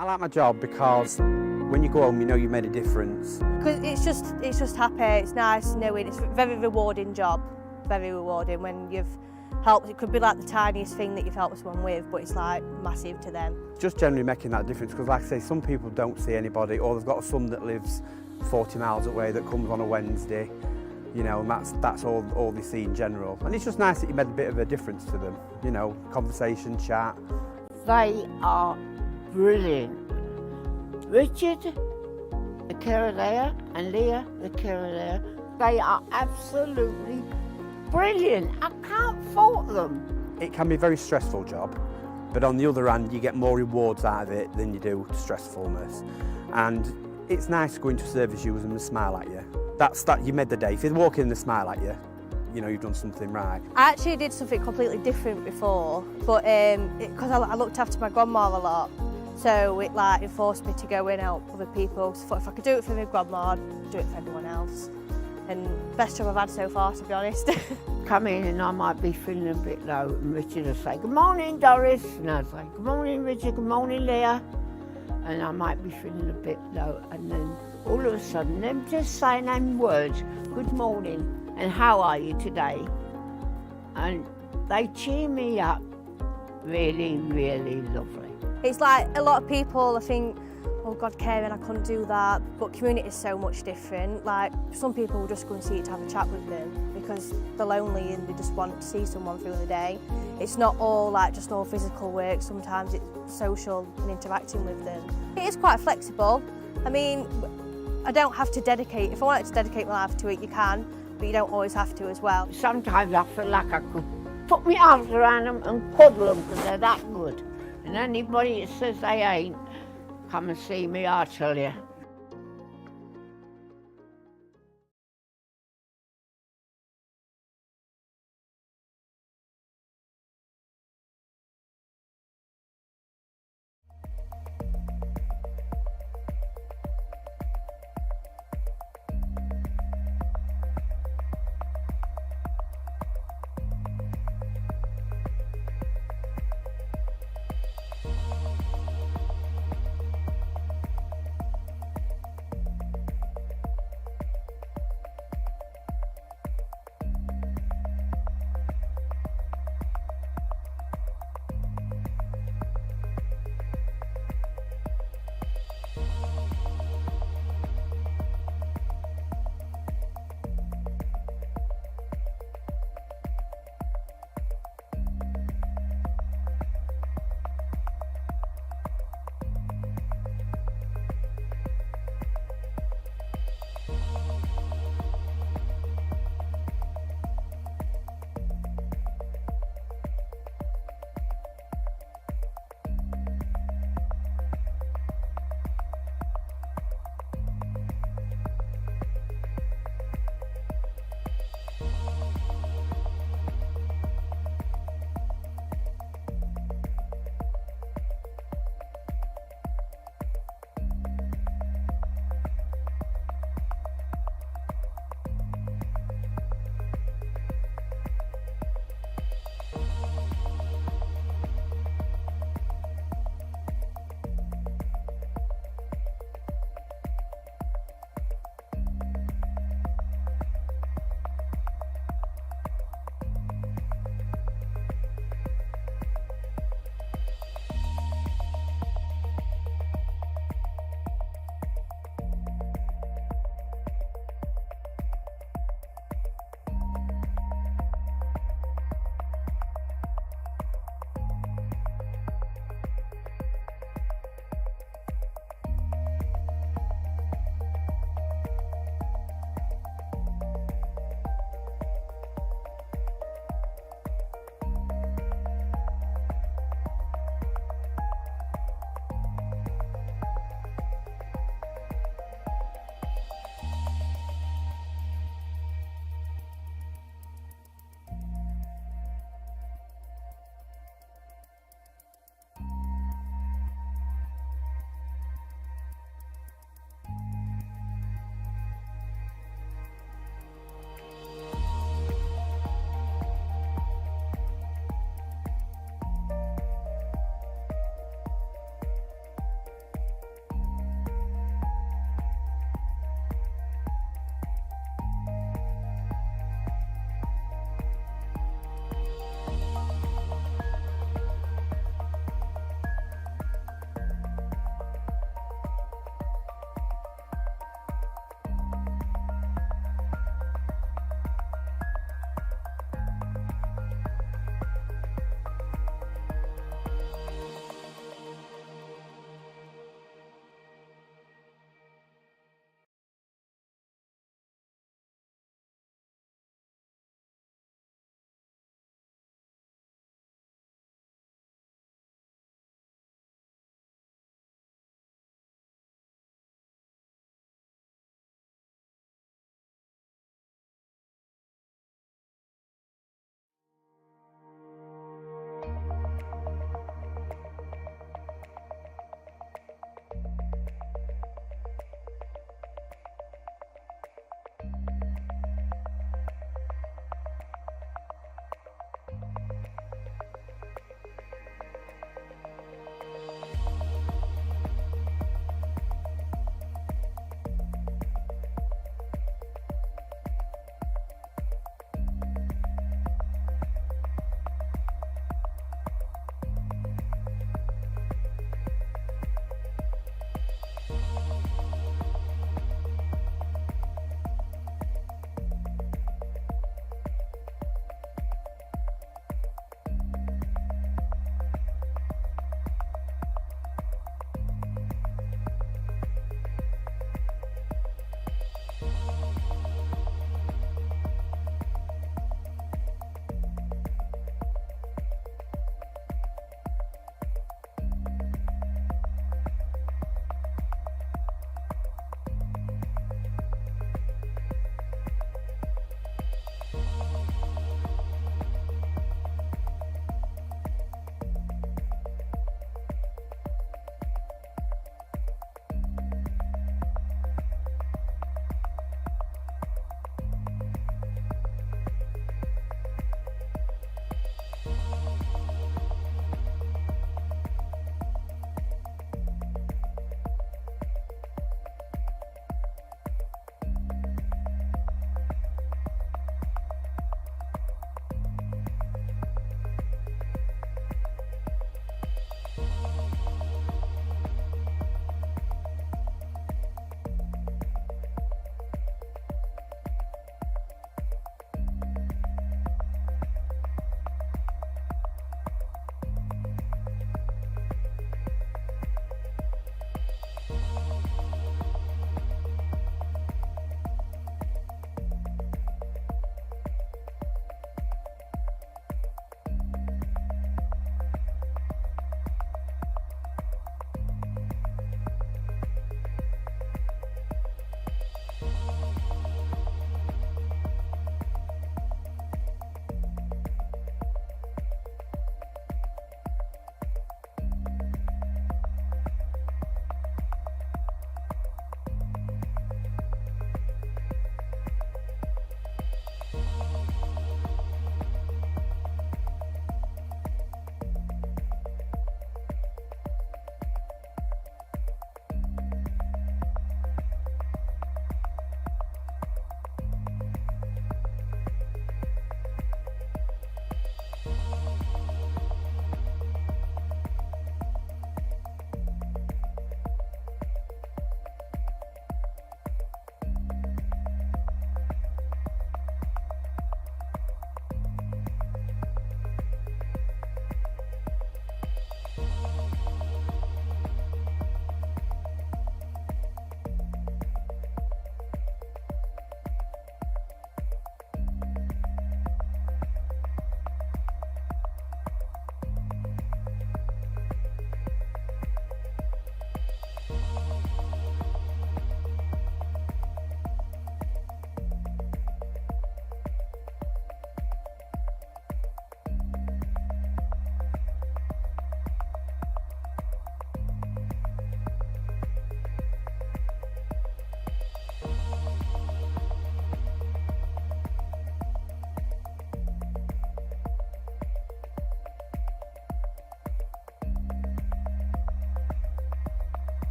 I like my job because when you go home, you know you made a difference. Because it's just happy, it's nice knowing, it's a very rewarding job, very rewarding when you've helped. It could be like the tiniest thing that you've helped someone with, but it's like massive to them. Just generally making that difference, because like I say, some people don't see anybody, or they've got a son that lives 40 miles away that comes on a Wednesday, you know, and that's all they see in general. And it's just nice that you made a bit of a difference to them, you know, conversation, chat. They are brilliant. Richard, the carer there, and Leah, the carer there, they are absolutely brilliant. I can't fault them. It can be a very stressful job, but on the other hand, you get more rewards out of it than you do stressfulness. And it's nice going to service users and they smile at you. You made the day. If they walk in and they smile at you, you know you've done something right. I actually did something completely different before, but because I looked after my grandma a lot, so it like enforced me to go in and help other people. So if I could do it for my grandma, I'd do it for everyone else. And best job I've had so far, to be honest. Come in and I might be feeling a bit low, and Richard will say, "Good morning, Doris," and I'll say, "Good morning, Richard, good morning, Leah," and I might be feeling a bit low, and then all of a sudden, them just saying them words, "Good morning," and "How are you today?" and they cheer me up. Really, really lovely. It's like a lot of people, I think, "Oh God, Karen, I couldn't do that," but community is so much different. Like, some people will just go and see it to have a chat with them because they're lonely and they just want to see someone through the day. It's not all like just all physical work, sometimes it's social and interacting with them. It is quite flexible. I mean, I don't have to dedicate, if I wanted to dedicate my life to it, you can, but you don't always have to as well. Sometimes I feel like I could put my arms around them and cuddle them because they're that good. And anybody that says they ain't, come and see me, I tell you.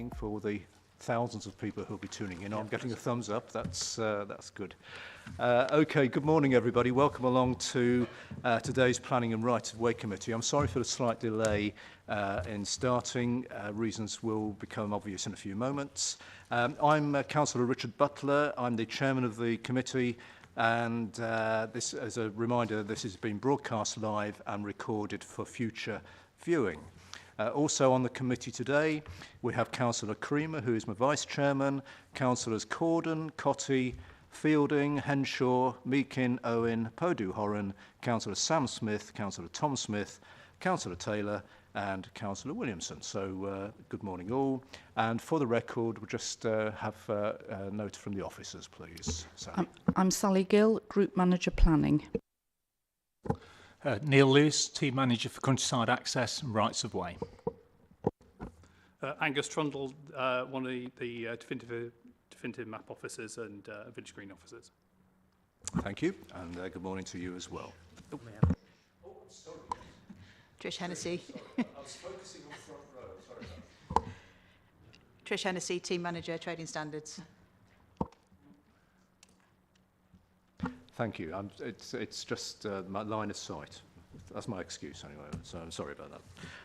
entertaining for all the thousands of people who'll be tuning in. I'm getting a thumbs up. That's good. Okay, good morning, everybody. Welcome along to today's Planning and Right of Way Committee. I'm sorry for the slight delay in starting. Reasons will become obvious in a few moments. I'm Councillor Richard Butler. I'm the chairman of the committee. And this, as a reminder, this has been broadcast live and recorded for future viewing. Also on the committee today, we have Councillor Creamer, who is my vice chairman, Councillors Corden, Cotty, Fielding, Henshaw, Meakin, Owen, Podu-Horan, Councillor Sam Smith, Councillor Tom Smith, Councillor Taylor, and Councillor Williamson. So good morning all. And for the record, we'll just have a note from the officers, please. Sally. I'm Sally Gill, Group Manager Planning. Neil Lewis, Team Manager for Countryside Access and Rights of Way. Angus Trundle, one of the definitive map officers and Village Green officers. Thank you, and good morning to you as well. Oh, sorry. Trish Hennessy. I was focusing on the front row, sorry about that. Trish Hennessy, Team Manager, Trading Standards. Thank you. It's just my line of sight. That's my excuse anyway, so I'm sorry about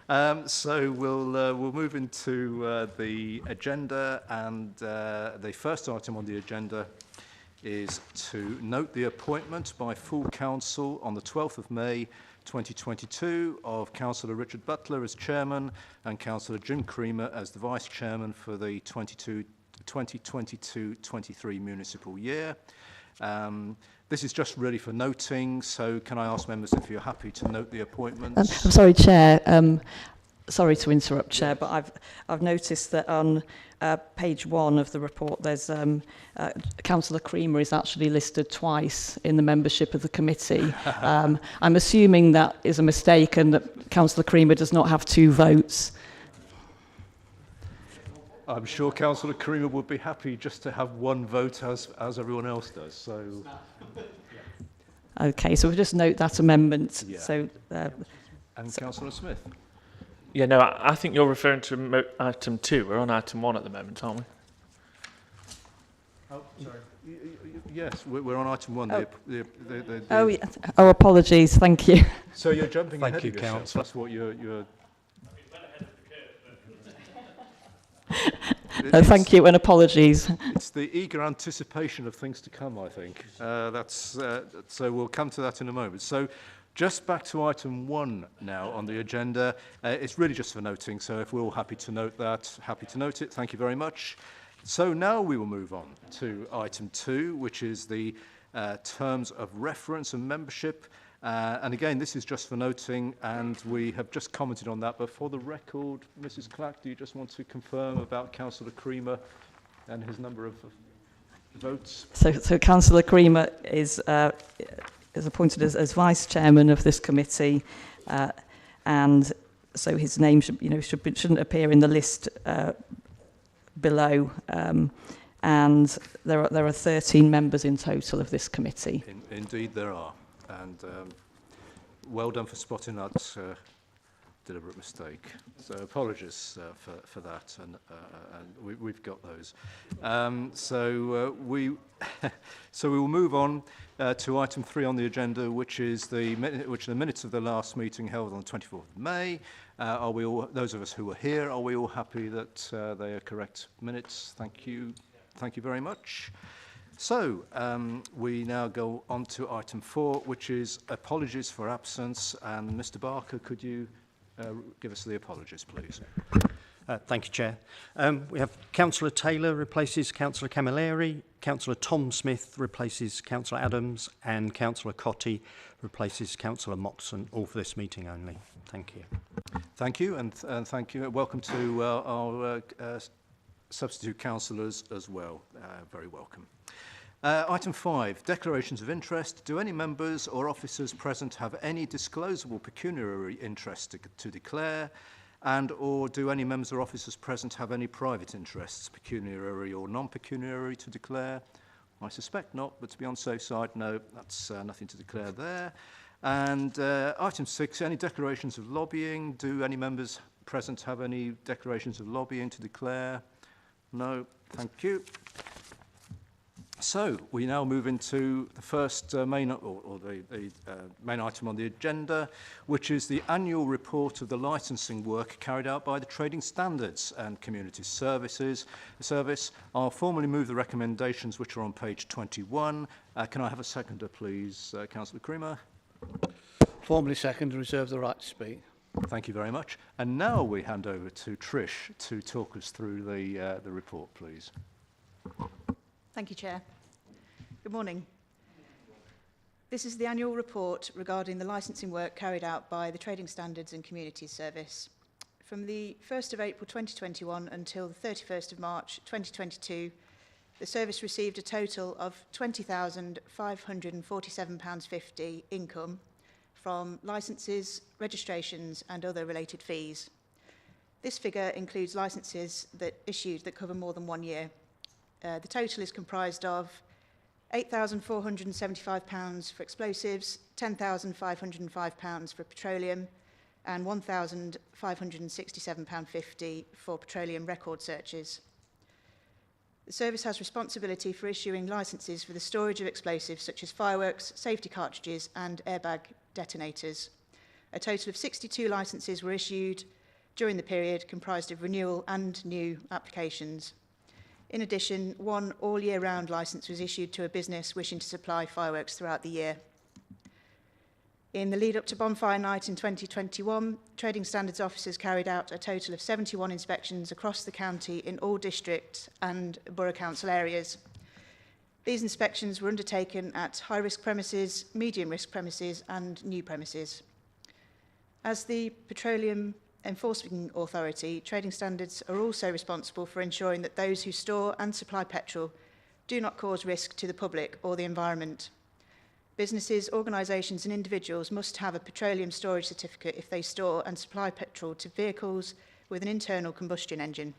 that. So we'll move into the agenda, and the first item on the agenda is to note the appointment by full council on the 12th of May 2022 of Councillor Richard Butler as chairman and Councillor Jim Creamer as the vice chairman for the 2022-23 municipal year. This is just really for noting, so can I ask members if you're happy to note the appointments? I'm sorry, Chair. Sorry to interrupt, Chair, but I've noticed that on page 1 of the report, there's Councillor Creamer is actually listed twice in the membership of the committee. I'm assuming that is a mistake and that Councillor Creamer does not have 2 votes. I'm sure Councillor Creamer would be happy just to have 1 vote as everyone else does. So, Okay, so we'll just note that amendment. Yeah. So, and Councillor Smith. Yeah, no, I think you're referring to item 2. We're on item 1 at the moment, aren't we? Oh, sorry. Yes, we're on item 1. Oh, apologies. Thank you. So you're jumping ahead Thank you, of yourself. Councillor. That's what you're Thank you and apologies. It's the eager anticipation of things to come, I think. So we'll come to that in a moment. So just back to item 1 now on the agenda. It's really just for noting, so if we're all happy to note that, happy to note it. Thank you very much. So now we will move on to item 2, which is the terms of reference and membership. And again, this is just for noting, and we have just commented on that. But for the record, Mrs. Clack, do you just want to confirm about Councillor Creamer and his number of votes? So Councillor Creamer is appointed as vice chairman of this committee, and so his name shouldn't appear in the list below. And there are 13 members in total of this committee. Indeed, there are. And well done for spotting that deliberate mistake. So apologies for that, and we've got those. So we will move on to item 3 on the agenda, which is the minutes of the last meeting held on the 24th of May. Are we all, those of us who are here, are we all happy that they are correct minutes? Thank you. Thank you very much. So we now go on to item 4, which is apologies for absence. And Mr. Barker, could you give us the apologies, please? Thank you, Chair. We have Councillor Taylor replaces Councillor Camilleri, Councillor Tom Smith replaces Councillor Adams, and Councillor Cotty replaces Councillor Moxon, all for this meeting only. Thank you. Thank you, and thank you. Welcome to our substitute councillors as well. Very welcome. Item 5, declarations of interest. Do any members or officers present have any disclosable pecuniary interest to declare? And or do any members or officers present have any private interests, pecuniary or non-pecuniary, to declare? I suspect not, but to be on the safe side, no, that's nothing to declare there. And item 6, any declarations of lobbying. Do any members present have any declarations of lobbying to declare? No, thank you. So we now move into the first main item on the agenda, which is the annual report of the licensing work carried out by the Trading Standards and Community Service. I'll formally move the recommendations which are on page 21. Can I have a seconder, please, Councillor Creamer? Formally second and reserve the right to speak. Thank you very much. And now we hand over to Trish to talk us through the report, please. Thank you, Chair. Good morning. This is the annual report regarding the licensing work carried out by the Trading Standards and Communities Service. From the 1st of April 2021 until the 31st of March 2022, the service received a total of £20,547.50 income from licences, registrations and other related fees. This figure includes licences that cover more than 1 year. The total is comprised of £8,475 for explosives, £10,505 for petroleum and £1,567.50 for petroleum record searches. The service has responsibility for issuing licences for the storage of explosives such as fireworks, safety cartridges and airbag detonators. A total of 62 licences were issued during the period, comprised of renewal and new applications. In addition, one all-year-round licence was issued to a business wishing to supply fireworks throughout the year. In the lead-up to Bonfire Night in 2021, Trading Standards officers carried out a total of 71 inspections across the county in all district and borough council areas. These inspections were undertaken at high-risk premises, medium-risk premises and new premises. As the Petroleum Enforcement Authority, Trading Standards are also responsible for ensuring that those who store and supply petrol do not cause risk to the public or the environment. Businesses, organisations and individuals must have a petroleum storage certificate if they store and supply petrol to vehicles with an internal combustion engine.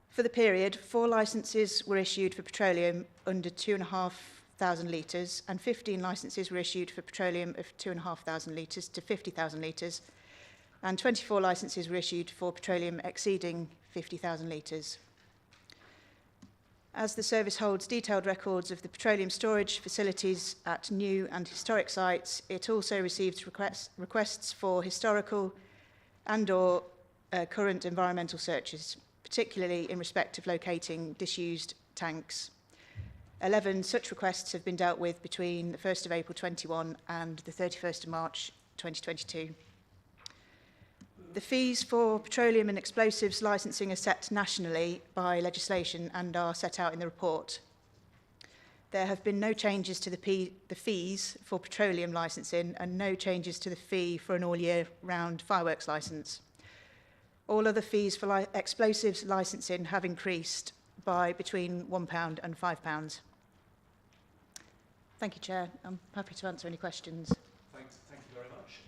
For the period, 4 licences were issued for petroleum under 2,500 litres and 15 licences were issued for petroleum of 2,500 litres to 50,000 litres and 24 licences were issued for petroleum exceeding 50,000 litres. As the service holds detailed records of the petroleum storage facilities at new and historic sites, it also receives requests for historical and/or current environmental searches, particularly in respect of locating disused tanks. 11 such requests have been dealt with between the 1st of April 21 and the 31st of March 2022. The fees for petroleum and explosives licensing are set nationally by legislation and are set out in the report. There have been no changes to the fees for petroleum licensing and no changes to the fee for an all-year-round fireworks licence. All other fees for explosives licensing have increased by between £1 and £5. Thank you, Chair. I'm happy to answer any questions. Thank you very much.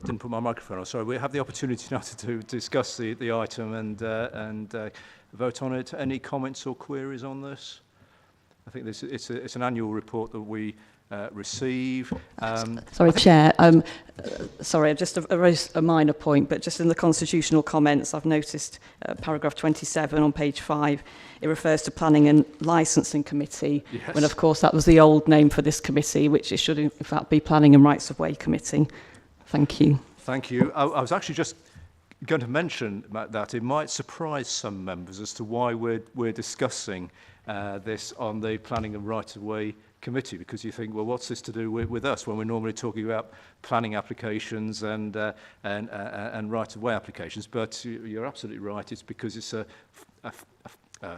Didn't put my microphone on. Sorry, we have the opportunity now to discuss the item and vote on it. Any comments or queries on this? I think it's an annual report that we receive. Sorry, Chair. Sorry, just a minor point, but just in the constitutional comments, I've noticed paragraph 27 on page 5, it refers to Planning and Licensing Committee, yes. when of course that was the old name for this committee, which it should in fact be Planning and Rights of Way Committee. Thank you. Thank you. I was actually just going to mention that it might surprise some members as to why we're discussing this on the Planning and Rights of Way Committee, because you think, well, what's this to do with us when we're normally talking about planning applications and right of way applications? But you're absolutely right. It's because it's a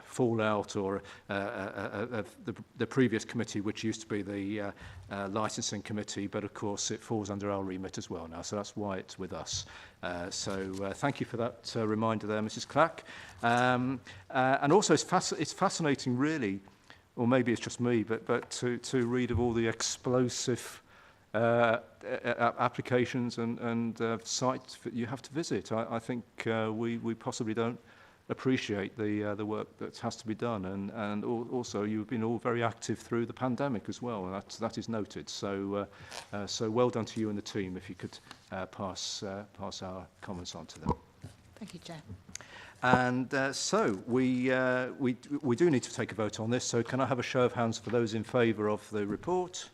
fallout or the previous committee, which used to be the licensing committee, but of course it falls under our remit as well now, so that's why it's with us. So thank you for that reminder there, Mrs. Clack. And also it's fascinating really, or maybe it's just me, but to read of all the explosive applications and sites that you have to visit. I think we possibly don't appreciate the work that has to be done, and also you've been all very active through the pandemic as well, and that is noted. So so well done to you and the team. If you could pass our comments on to them. Thank you, Chair. And so we do need to take a vote on this. So can I have a show of hands for those in favour of the report?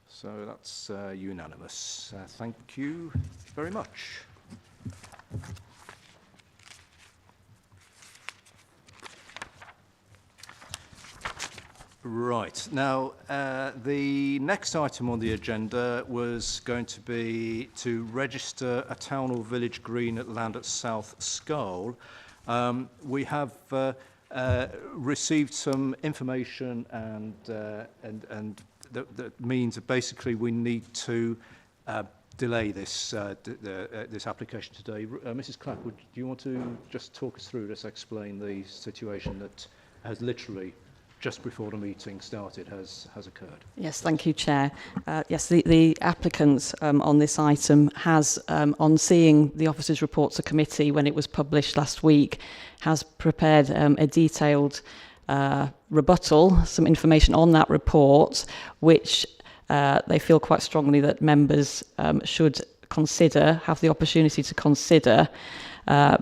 So that's unanimous. Thank you very much. Right. Now, the next item on the agenda was going to be to register a town or village green at land at South Skull. We have received some information and that means that basically we need to delay this this application today. Mrs. Clack, do you want to just talk us through this, explain the situation that has literally just before the meeting started has occurred? Yes, thank you, Chair. Yes, the applicant on this item has, on seeing the officers' report to committee when it was published last week, has prepared a detailed rebuttal, some information on that report, which they feel quite strongly that members should consider, have the opportunity to consider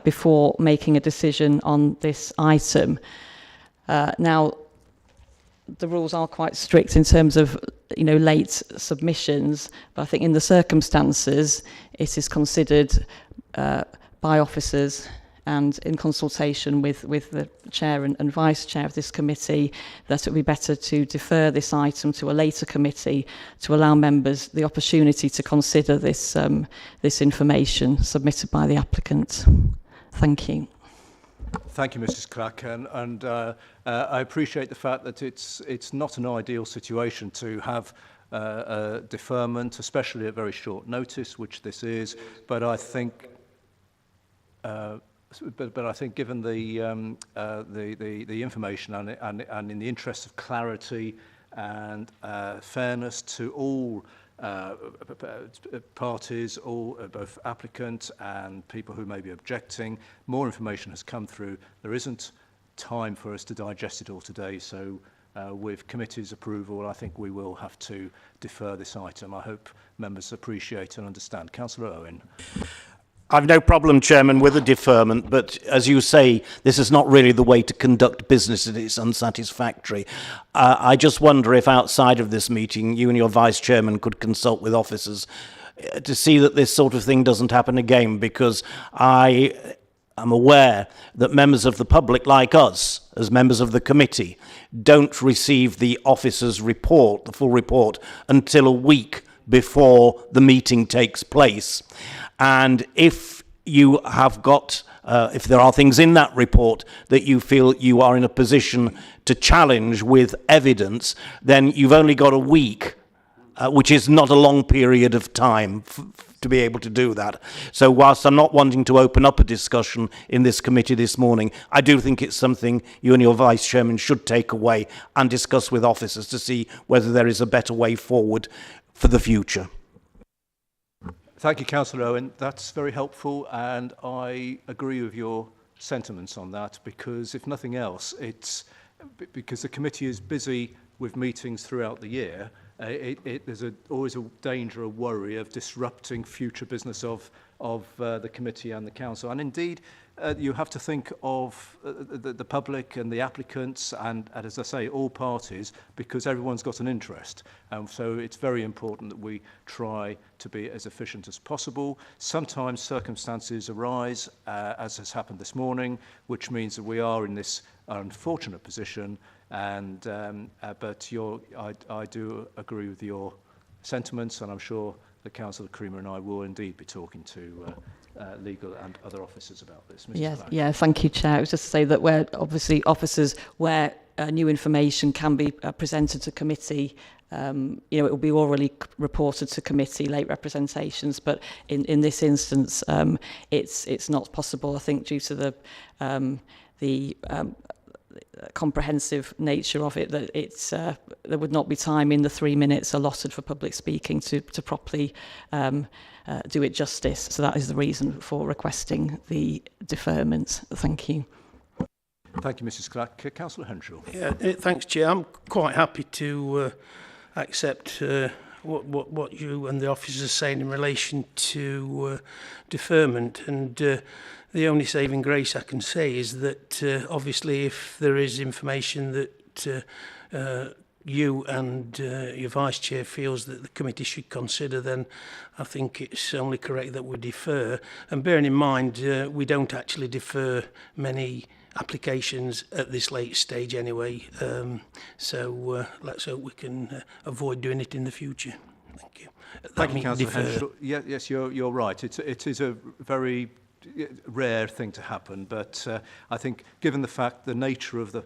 before making a decision on this item. Now, the rules are quite strict in terms of, late submissions, but I think in the circumstances it is considered by officers and in consultation with the chair and vice chair of this committee that it would be better to defer this item to a later committee to allow members the opportunity to consider this this information submitted by the applicant. Thank you. Thank you, Mrs. Clack, and I appreciate the fact that it's not an ideal situation to have a deferment, especially at very short notice, which this is. But I think, but I think, given the information and in the interest of clarity and fairness to all parties, both applicant and people who may be objecting, more information has come through. There isn't time for us to digest it all today, so with committee's approval, I think we will have to defer this item. I hope members appreciate and understand. Councillor Owen. I've no problem, Chairman, with a deferment, but as you say, this is not really the way to conduct business and it's unsatisfactory. I just wonder if outside of this meeting, you and your Vice Chairman could consult with officers to see that this sort of thing doesn't happen again, because I am aware that members of the public, like us, as members of the committee, don't receive the officer's report, the full report, until a week before the meeting takes place. And if you have got, if there are things in that report that you feel you are in a position to challenge with evidence, then you've only got a week, which is not a long period of time to be able to do that. So whilst I'm not wanting to open up a discussion in this committee this morning, I do think it's something you and your Vice Chairman should take away and discuss with officers to see whether there is a better way forward for the future. Thank you, Councillor Owen. That's very helpful, and I agree with your sentiments on that, because if nothing else, it's because the committee is busy with meetings throughout the year. There's always a danger, a worry of disrupting future business of the committee and the council. And indeed, you have to think of the public and the applicants and, as I say, all parties, because everyone's got an interest. So it's very important that we try to be as efficient as possible. Sometimes circumstances arise, as has happened this morning, which means that we are in this unfortunate position. And but I do agree with your sentiments, and I'm sure that Councillor Creamer and I will indeed be talking to legal and other officers about this. Mrs. Clark. Yeah, thank you, Chair. I was just to say that where obviously officers, where new information can be presented to committee, it will be orally reported to committee, late representations, but in this instance, it's not possible, I think, due to comprehensive nature of it, that it's there would not be time in the 3 minutes allotted for public speaking to properly do it justice. So that is the reason for requesting the deferment. Thank you. Thank you, Mrs. Clark. Councillor Henshaw. Yeah, thanks, Chair. I'm quite happy to accept what you and the officers are saying in relation to deferment. And the only saving grace I can say is that obviously if there is information that you and your Vice Chair feels that the committee should consider, then I think it's only correct that we defer. And bearing in mind, we don't actually defer many applications at this late stage anyway, so let's hope we can avoid doing it in the future. Thank you. Thank you, Councillor Henshaw. Yeah, yes, you're right. It is a very rare thing to happen, but I think given the fact, the nature of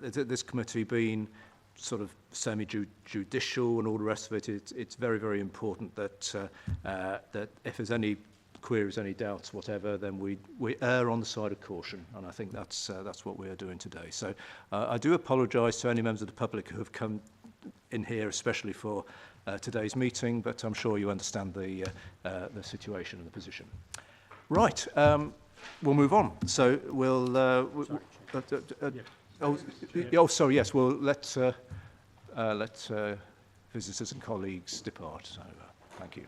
this committee being sort of semi-judicial and all the rest of it, it's very, very important that that if there's any queries, any doubts, whatever, then we err on the side of caution, and I think that's what we are doing today. So I do apologise to any members of the public who have come in here, especially for today's meeting, but I'm sure you understand the situation and the position. Right, we'll move on. So we'll. Sorry. Yes, we'll let visitors and colleagues depart. So, thank you.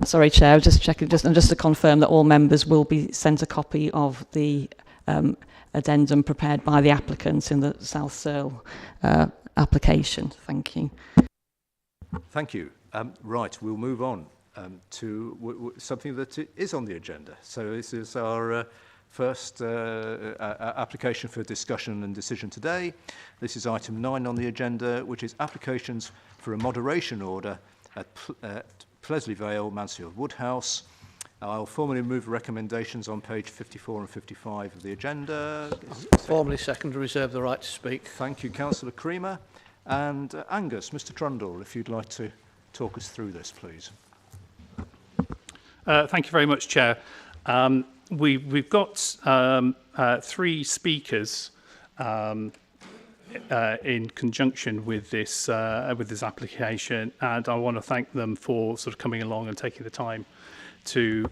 Sorry, Chair, just checking, just to confirm that all members will be sent a copy of the addendum prepared by the applicant in the South Searle application. Thank you. Thank you. Right, we'll move on to something that is on the agenda. So this is our first application for discussion and decision today. This is item 9 on the agenda, which is applications for a moderation order at Plesley, Vale, Mansfield Woodhouse. I'll formally move recommendations on page 54 and 55 of the agenda. Formally second to reserve the right to speak. Thank you, Councillor Creamer. And Angus, Mr. Trundle, if you'd like to talk us through this, please. Thank you very much, Chair. We've got 3 speakers in conjunction with this application, and I want to thank them for sort of coming along and taking the time to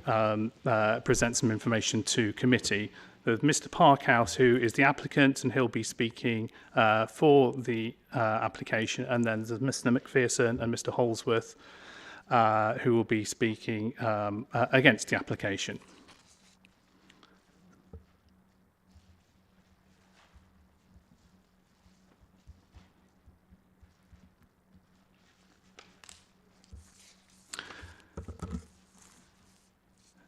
present some information to committee. There's Mr. Parkhouse, who is the applicant, and he'll be speaking for the application, and then there's Mr. McPherson and Mr. Holdsworth, who will be speaking against the application.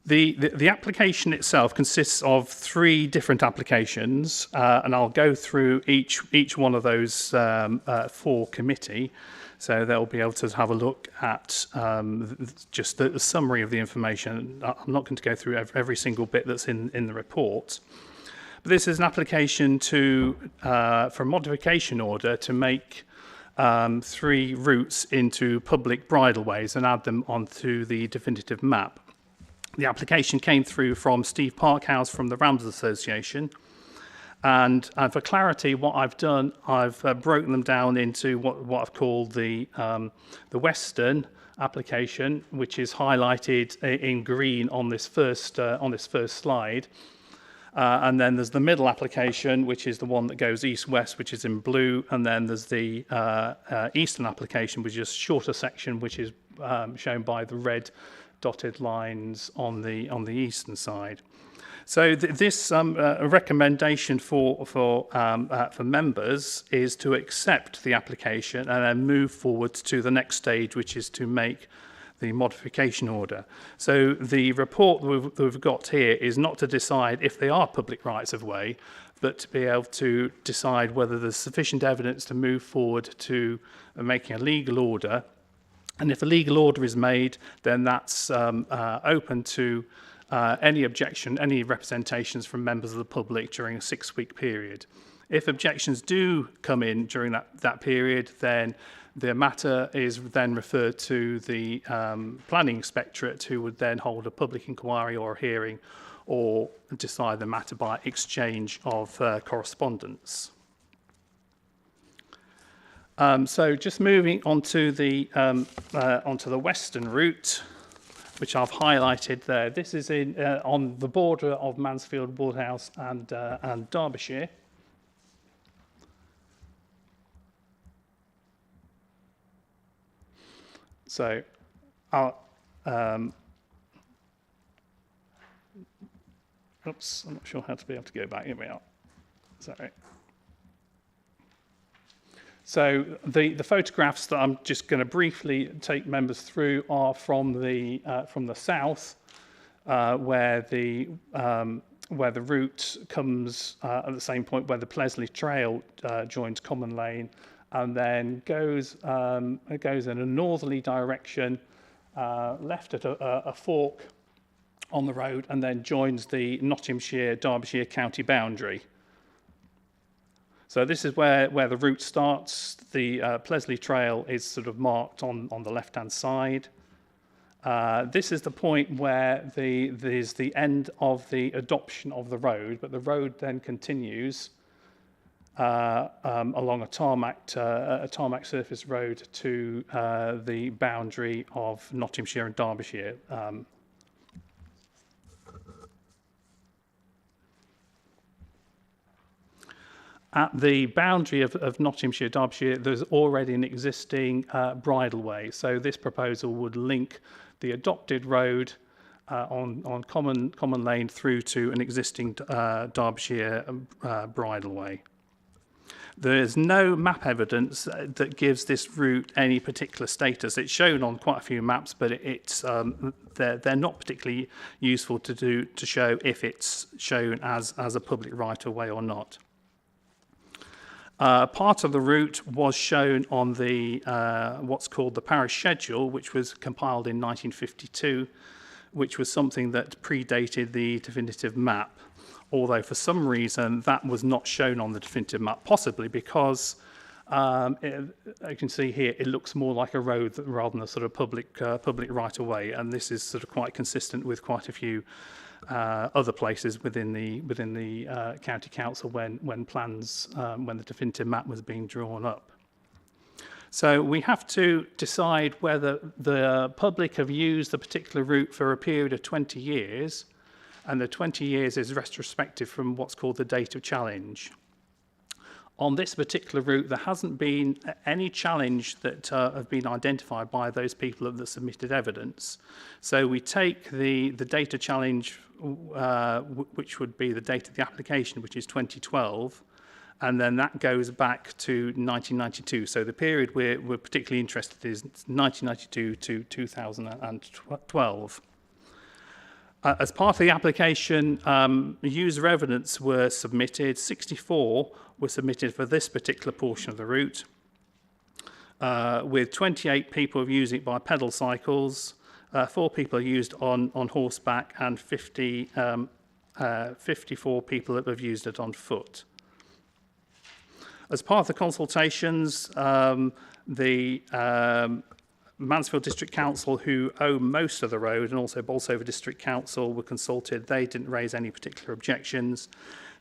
The application itself consists of 3 different applications, and I'll go through each one of those for committee, so they'll be able to have a look at just the summary of the information. I'm not going to go through every single bit that's in the report. But this is an application for a modification order to make 3 routes into public bridleways and add them onto the definitive map. The application came through from Steve Parkhouse from the Ramsers Association, and for clarity, what I've done, I've broken them down into what I've called the Western application, which is highlighted in green on this first slide, and then there's the middle application, which is the one that goes east-west, which is in blue, and then there's the eastern application, which is a shorter section, which is shown by the red dotted lines on the eastern side. So this recommendation for members is to accept the application and then move forward to the next stage, which is to make the modification order. So the report we've got here is not to decide if they are public rights of way, but to be able to decide whether there's sufficient evidence to move forward to making a legal order. And if a legal order is made, then that's open to any objection, any representations from members of the public during a 6-week period. If objections do come in during that period, then the matter is then referred to the planning inspectorate, who would then hold a public inquiry or a hearing, or decide the matter by exchange of correspondence. So just moving on to the western route, which I've highlighted there. This is on the border of Mansfield, Woodhouse and Derbyshire. So oops, I'm not sure how to be able to go back. Here we are. Sorry. So the photographs that I'm just going to briefly take members through are from the south, where the route comes at the same point where the Plesley Trail joins Common Lane, and then goes in a northerly direction, left at a fork on the road, and then joins the Nottinghamshire-Derbyshire county boundary. So this is where the route starts. The Plesley Trail is sort of marked on the left-hand side. This is the point where there's the end of the adoption of the road, but the road then continues along a tarmac surface road to the boundary of Nottinghamshire and Derbyshire. At the boundary of Nottinghamshire, Derbyshire, there's already an existing bridleway. So this proposal would link the adopted road on Common Lane through to an existing Derbyshire bridleway. There's no map evidence that gives this route any particular status. It's shown on quite a few maps, but they're not particularly useful to show if it's shown as a public right-of-way or not. Part of the route was shown on the what's called the Parish Schedule, which was compiled in 1952, which was something that predated the definitive map. Although for some reason that was not shown on the definitive map, possibly because you can see here it looks more like a road rather than a sort of public right-of-way, and this is sort of quite consistent with quite a few other places within the county council when the definitive map was being drawn up. So we have to decide whether the public have used the particular route for a period of 20 years, and the 20 years is retrospective from what's called the date of challenge. On this particular route, there hasn't been any challenge that have been identified by those people that submitted evidence. So we take the date of challenge, which would be the date of the application, which is 2012, and then that goes back to 1992. So the period we're particularly interested in is 1992 to 2012. As part of the application, user evidence were submitted. 64 were submitted for this particular portion of the route, with 28 people using it by pedal cycles, 4 people are used on horseback, and 54 people that have used it on foot. As part of the consultations, the Mansfield District Council, who own most of the road, and also Bolsover District Council were consulted. They didn't raise any particular objections.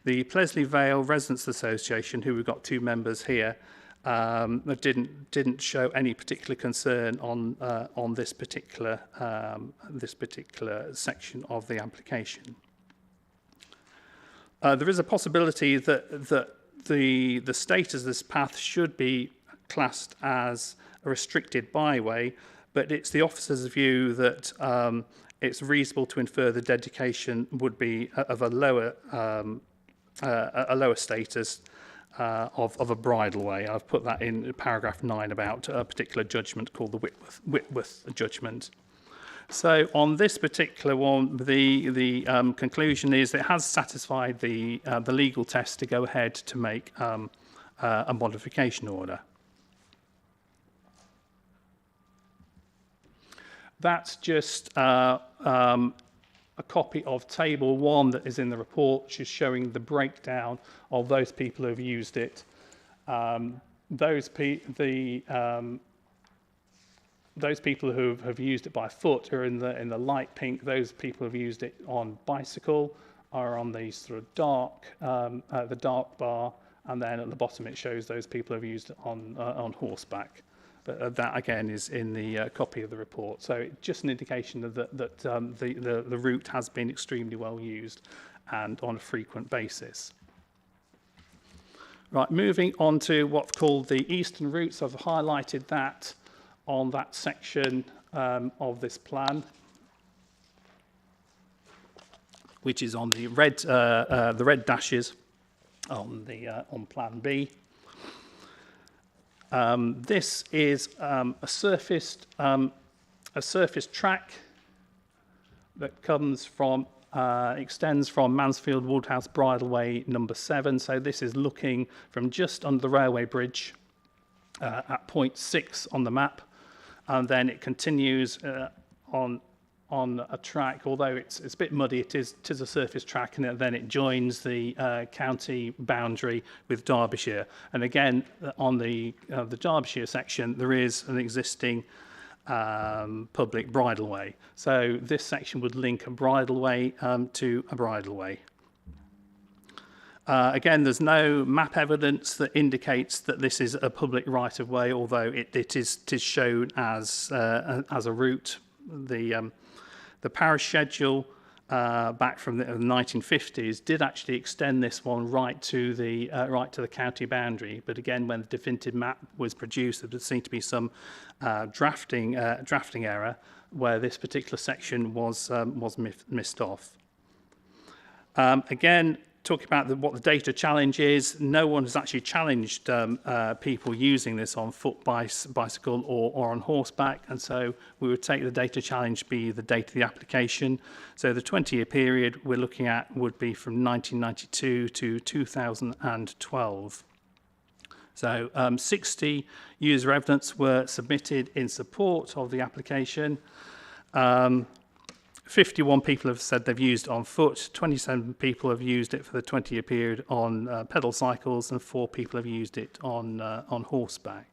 The Plesley Vale Residents Association, who we've got 2 members here, didn't show any particular concern on this particular section of the application. There is a possibility that the status of this path should be classed as a restricted byway, but it's the officer's view that it's reasonable to infer the dedication would be of a lower status of a bridleway. I've put that in paragraph 9 about a particular judgment called the Whitworth Judgment. So on this particular one, the conclusion is it has satisfied the legal test to go ahead to make a modification order. That's just a copy of Table 1 that is in the report, which is showing the breakdown of those people who have used it. Those people who have used it by foot are in the light pink. Those people who have used it on bicycle are on the sort of the dark bar, and then at the bottom it shows those people who have used it on horseback. But that again is in the copy of the report. So it's just an indication that the route has been extremely well used and on a frequent basis. Right, moving on to what's called the eastern routes. I've highlighted that on that section of this plan, which is on the red dashes on Plan B. This is a surfaced track that comes from extends from Mansfield Woodhouse Bridleway number 7. So this is looking from just under the railway bridge at point 6 on the map, and then it continues on a track. Although it's a bit muddy, it is a surface track, and then it joins the county boundary with Derbyshire. And again, on the Derbyshire section, there is an existing public bridleway. So this section would link a bridleway to a bridleway. Again, there's no map evidence that indicates that this is a public right-of-way, although it is shown as a route. The parish schedule back from the 1950s did actually extend this one right to the county boundary. But again, when the definitive map was produced, there seemed to be some drafting error where this particular section was missed off. Again, talking about what the data challenge is, no one has actually challenged people using this on foot, bicycle or on horseback, and so we would take the data challenge be the date of the application. So the 20-year period we're looking at would be from 1992 to 2012. So 60 user evidence were submitted in support of the application. 51 people have said they've used it on foot, 27 people have used it for the 20-year period on pedal cycles, and 4 people have used it on horseback.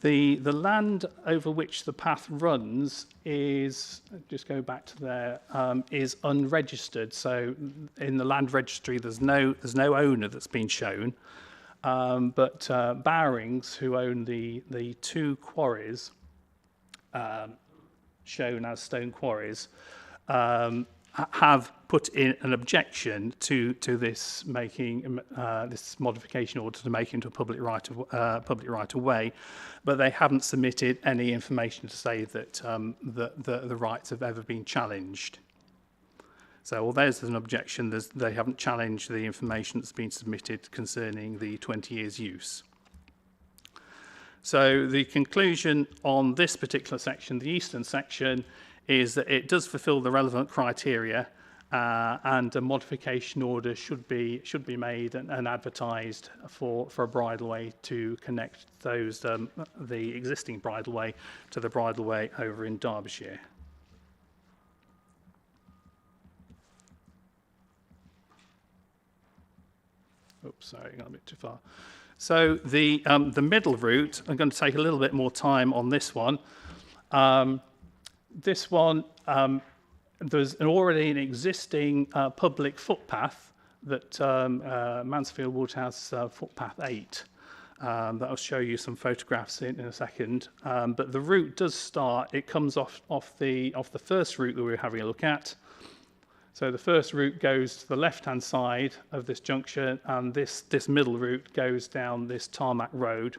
The land over which the path runs is, just go back to there, is unregistered. So in the land registry, there's no owner that's been shown, but Bowrings, who own the 2 quarries, shown as stone quarries, have put in an objection to this making this modification order to make into a public right of way, but they haven't submitted any information to say that the rights have ever been challenged. So although there's an objection, they haven't challenged the information that's been submitted concerning the 20 years use. So the conclusion on this particular section, the eastern section, is that it does fulfil the relevant criteria, and a modification order should be made and advertised for a bridleway to connect those the existing bridleway to the bridleway over in Derbyshire. Oops, sorry, I got a bit too far. So the middle route, I'm going to take a little bit more time on this one. This one, there's already an existing public footpath that Mansfield Woodhouse footpath 8. That I'll show you some photographs in a second. But the route does start. It comes off the first route that we were having a look at. So the first route goes to the left-hand side of this junction, and this middle route goes down this tarmac road,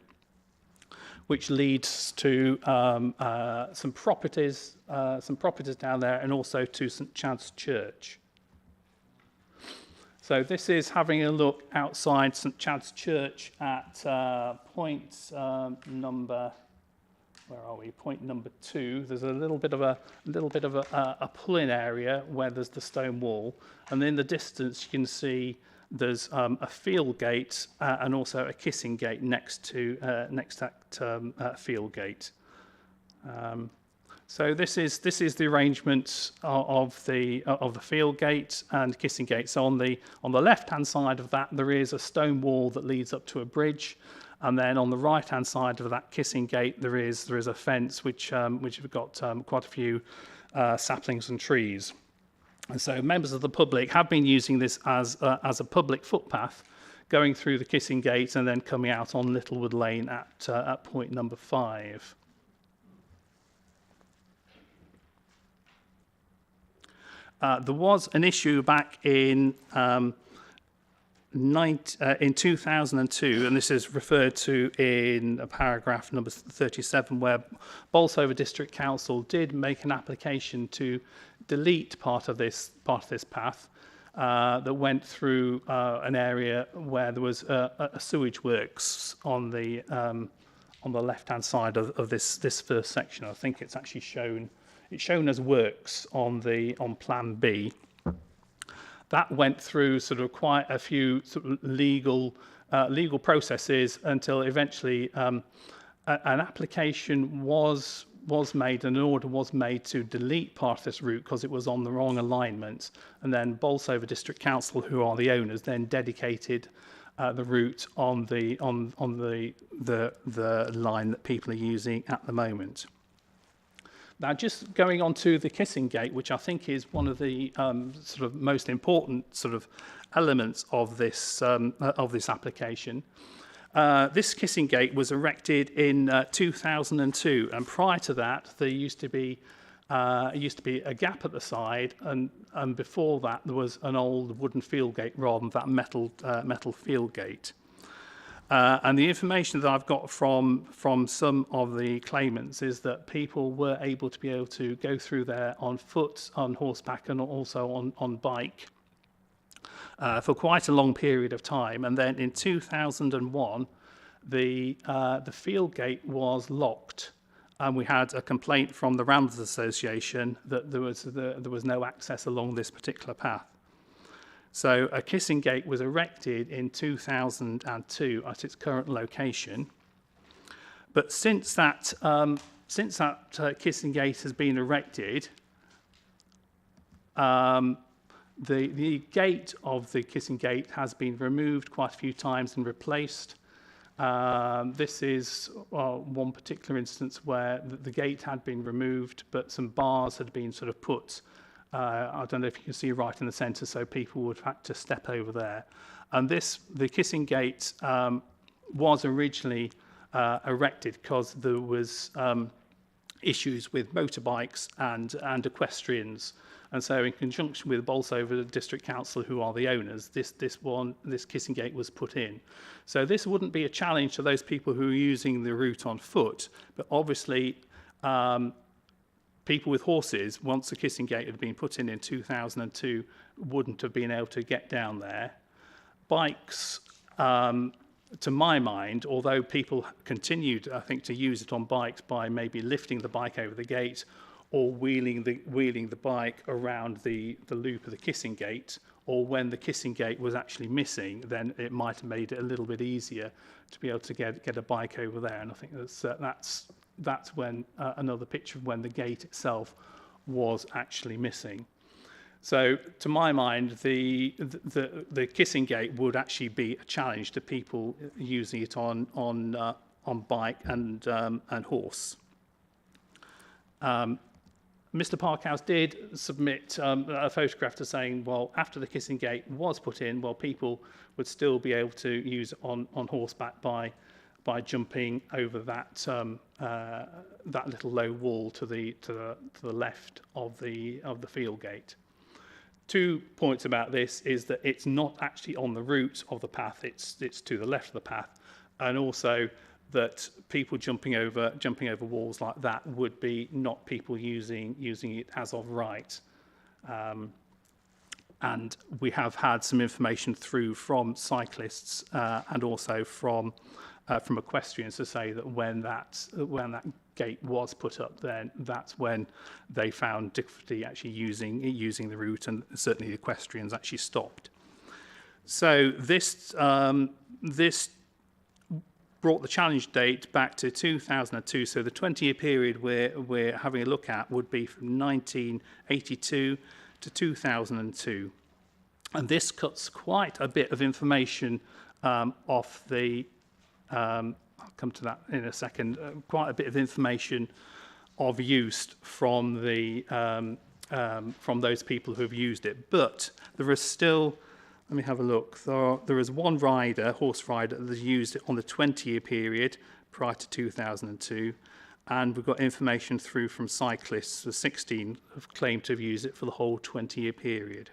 which leads to some properties down there, and also to St Chad's Church. So this is having a look outside St Chad's Church at point number. Where are we? Point number 2. There's a little bit of a pull-in area where there's the stone wall, and in the distance you can see there's a field gate and also a kissing gate next to that field gate. So this is the arrangement of the field gate and kissing gate. So on the left-hand side of that, there is a stone wall that leads up to a bridge, and then on the right-hand side of that kissing gate, there is a fence which have got quite a few saplings and trees. And so members of the public have been using this as a public footpath, going through the kissing gate and then coming out on Littlewood Lane at point number 5. There was an issue back in 2002, and this is referred to in paragraph number 37, where Bolsover District Council did make an application to delete part of this path that went through an area where there was a sewage works on the left-hand side of this first section. I think it's actually shown. It's shown as works on Plan B. That went through sort of quite a few sort of legal processes until eventually an application was made and an order was made to delete part of this route because it was on the wrong alignment. And then Bolsover District Council, who are the owners, then dedicated the route on the line that people are using at the moment. Now, just going on to the kissing gate, which I think is one of the sort of most important sort of elements of this application. This kissing gate was erected in 2002, and prior to that, there used to be a gap at the side, and before that, there was an old wooden field gate rather than that metal field gate. And the information that I've got from some of the claimants is that people were able to go through there on foot, on horseback, and also on bike for quite a long period of time. And then in 2001, the field gate was locked, and we had a complaint from the Ramblers Association that there was no access along this particular path. So a kissing gate was erected in 2002 at its current location. But since that kissing gate has been erected, the gate of the kissing gate has been removed quite a few times and replaced. This is one particular instance where the gate had been removed, but some bars had been sort of put. I don't know if you can see right in the centre, so people would have to step over there. And the kissing gate was originally erected because there was issues with motorbikes and equestrians. And so in conjunction with Bolsover District Council, who are the owners, this kissing gate was put in. So this wouldn't be a challenge to those people who are using the route on foot, but obviously people with horses, once the kissing gate had been put in 2002, wouldn't have been able to get down there. Bikes, to my mind, although people continued, I think, to use it on bikes by maybe lifting the bike over the gate or wheeling the bike around the loop of the kissing gate, or when the kissing gate was actually missing, then it might have made it a little bit easier to be able to get a bike over there. And I think that's when another picture of when the gate itself was actually missing. So, to my mind, the kissing gate would actually be a challenge to people using it on bike and horse. Mr. Parkhouse did submit a photograph to saying, well, after the kissing gate was put in, well, people would still be able to use it on horseback by jumping over that little low wall to the left of the field gate. 2 points about this is that it's not actually on the route of the path; it's to the left of the path, and also that people jumping over walls like that would be not people using it as of right. And we have had some information through from cyclists and also from equestrians to say that when that gate was put up, then that's when they found difficulty actually using the route, and certainly the equestrians actually stopped. So this brought the challenge date back to 2002. So the 20-year period we're having a look at would be from 1982 to 2002. And this cuts quite a bit of information off the, I'll come to that in a second, quite a bit of information of use from those people who have used it. But there is still, let me have a look, there is one horse rider that has used it on the 20-year period prior to 2002. And we've got information through from cyclists, the 16 have claimed to have used it for the whole 20-year period.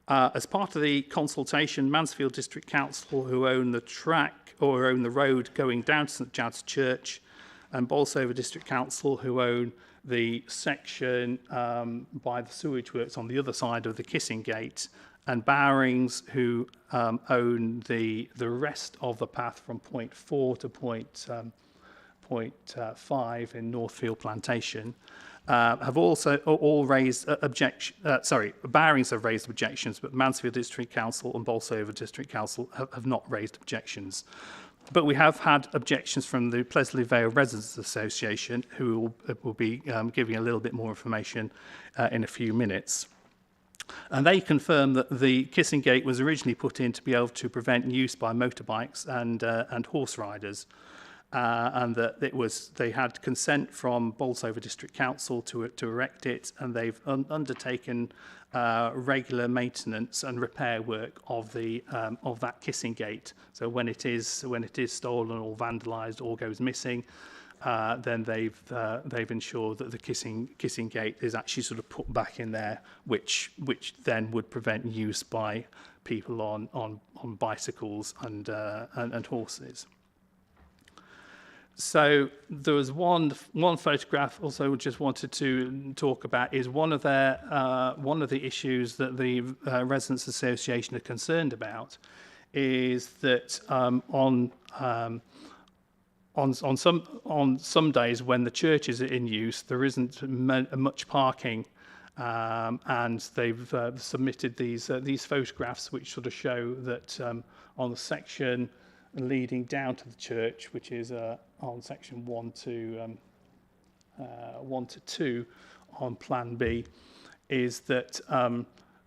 As part of the consultation, Mansfield District Council, who own the track or own the road going down to St Chad's Church, and Bolsover District Council, who own the section by the sewage works on the other side of the Kissing Gate, and Bowrings, who own the rest of the path from point 4 to point 5 in Northfield Plantation, have also all raised Bowrings have raised objections, but Mansfield District Council and Bolsover District Council have not raised objections. But we have had objections from the Plesley Vale Residents Association, who will be giving a little bit more information in a few minutes. And they confirm that the Kissing Gate was originally put in to be able to prevent use by motorbikes and horse riders. And that they had consent from Bolsover District Council to erect it, and they've undertaken regular maintenance and repair work of that Kissing Gate. So when it is stolen or vandalised or goes missing, then they've ensured that the Kissing Gate is actually sort of put back in there, which then would prevent use by people on bicycles and horses. So there was one photograph also just wanted to talk about is one of the issues that the Residents Association are concerned about is that on some days when the church is in use, there isn't much parking, and they've submitted these photographs which sort of show that on the section leading down to the church, which is on section 1 to 2 on Plan B, is that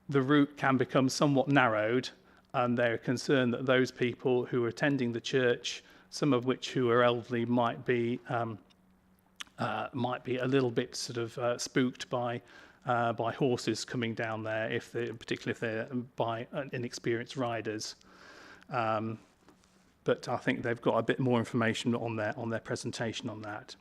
the route can become somewhat narrowed, and they're concerned that those people who are attending the church, some of which who are elderly, might be a little bit sort of spooked by horses coming down there, particularly if they're by inexperienced riders. But I think they've got a bit more information on their presentation on that.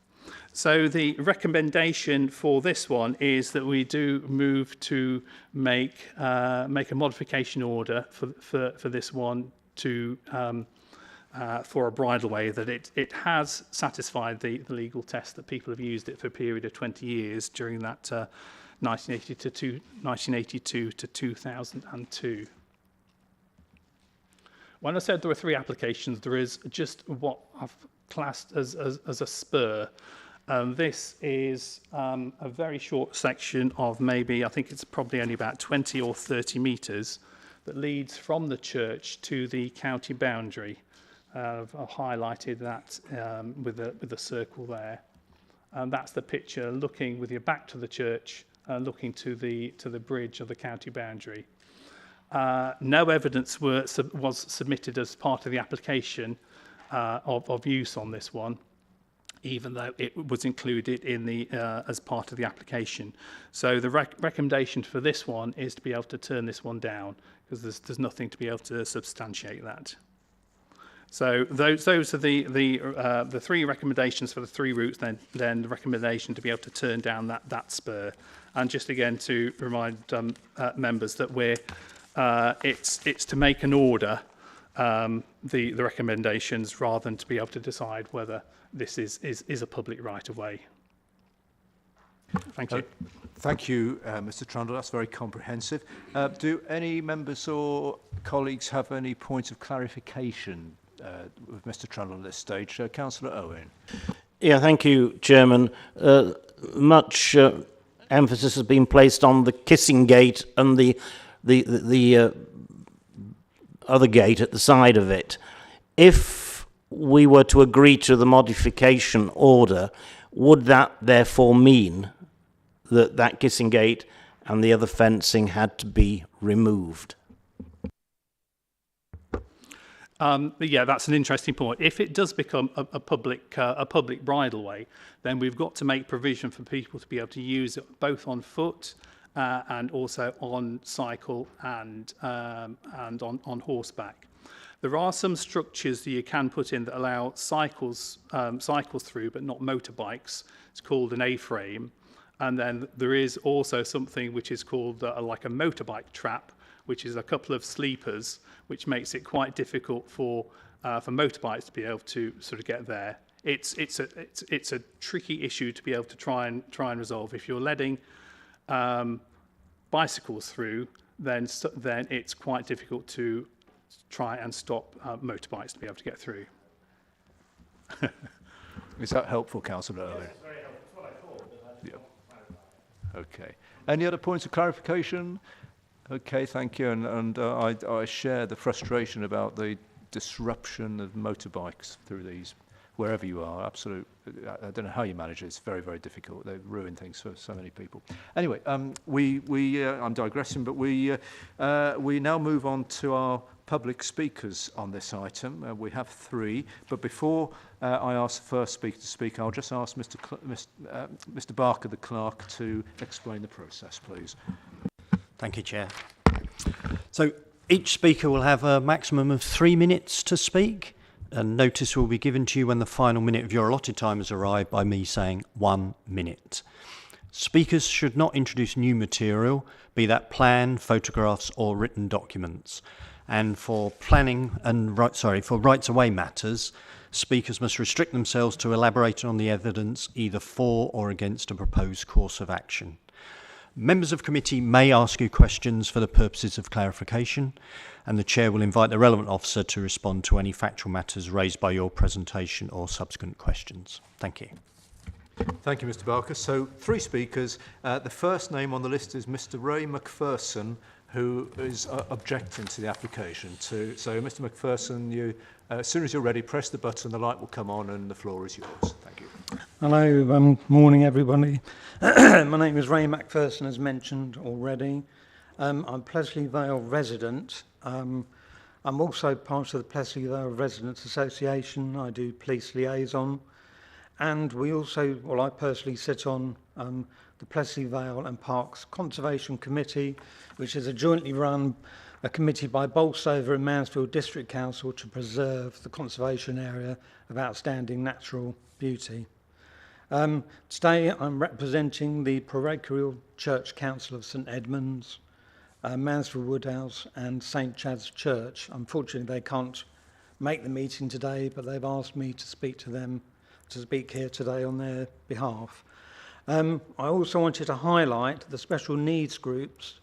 So the recommendation for this one is that we do move to make a modification order for this one to for a bridleway, that it has satisfied the legal test that people have used it for a period of 20 years during that 1982 to 2002. When I said there were 3 applications, there is just what I've classed as a spur. This is a very short section of maybe, I think it's probably only about 20 or 30 metres, that leads from the church to the county boundary. I've highlighted that with a circle there. And that's the picture looking with your back to the church, looking to the bridge of the county boundary. No evidence was submitted as part of the application of use on this one, even though it was included in the as part of the application. So the recommendation for this one is to be able to turn this one down, because there's nothing to be able to substantiate that. So those are the 3 recommendations for the 3 routes. Then the recommendation to be able to turn down that spur, and just again to remind members that it's to make an order the recommendations rather than to be able to decide whether this is a public right-of-way. Thank you. Thank you, Mr. Trundle. That's very comprehensive. Do any members or colleagues have any points of clarification with Mr. Trundle at this stage? Councillor Owen. Yeah, thank you, Chairman. Much emphasis has been placed on the kissing gate and the other gate at the side of it. If we were to agree to the modification order, would that therefore mean that that kissing gate and the other fencing had to be removed? Yeah, that's an interesting point. If it does become a public bridleway, then we've got to make provision for people to be able to use it both on foot and also on cycle and on horseback. There are some structures that you can put in that allow cycles through, but not motorbikes. It's called an A-frame. And then there is also something which is called like a motorbike trap, which is a couple of sleepers, which makes it quite difficult for motorbikes to be able to sort of get there. It's a tricky issue to be able to try and resolve. If you're letting bicycles through, then it's quite difficult to try and stop motorbikes to be able to get through. Is that helpful, Councillor Owen? Yes, very helpful. That's what I thought. Yeah. Okay. Any other points of clarification? Okay, thank you. And I share the frustration about the disruption of motorbikes through these, wherever you are. Absolute. I don't know how you manage it. It's very, very difficult. They ruin things for so many people. Anyway, I'm digressing, but we now move on to our public speakers on this item. We have 3, but before I ask the first speaker to speak, I'll just ask Mr. Barker, the clerk, to explain the process, please. Thank you, Chair. So each speaker will have a maximum of 3 minutes to speak, and notice will be given to you when the final minute of your allotted time has arrived by me saying 1 minute. Speakers should not introduce new material, be that plan, photographs or written documents. And for planning and for rights-of-way matters, speakers must restrict themselves to elaborating on the evidence either for or against a proposed course of action. Members of committee may ask you questions for the purposes of clarification, and the Chair will invite the relevant officer to respond to any factual matters raised by your presentation or subsequent questions. Thank you. Thank you, Mr. Barker. So 3 speakers. The first name on the list is Mr. Ray McPherson, who is objecting to the application. So, Mr. McPherson, as soon as you're ready, press the button, the light will come on, and the floor is yours. Thank you. Hello, morning everybody. My name is Ray McPherson, as mentioned already. I'm Plesley Vale resident. I'm also part of the Plesley Vale Residents Association. I do police liaison. And we also, I personally sit on the Plesley Vale and Parks Conservation Committee, which is a jointly run committee by Bolsover and Mansfield District Council to preserve the conservation area of outstanding natural beauty. Today I'm representing the Parochial Church Council of St Edmunds, Mansfield Woodhouse and St Chad's Church. Unfortunately they can't make the meeting today, but they've asked me to speak to them, to speak here today on their behalf. I also wanted to highlight the special needs groups,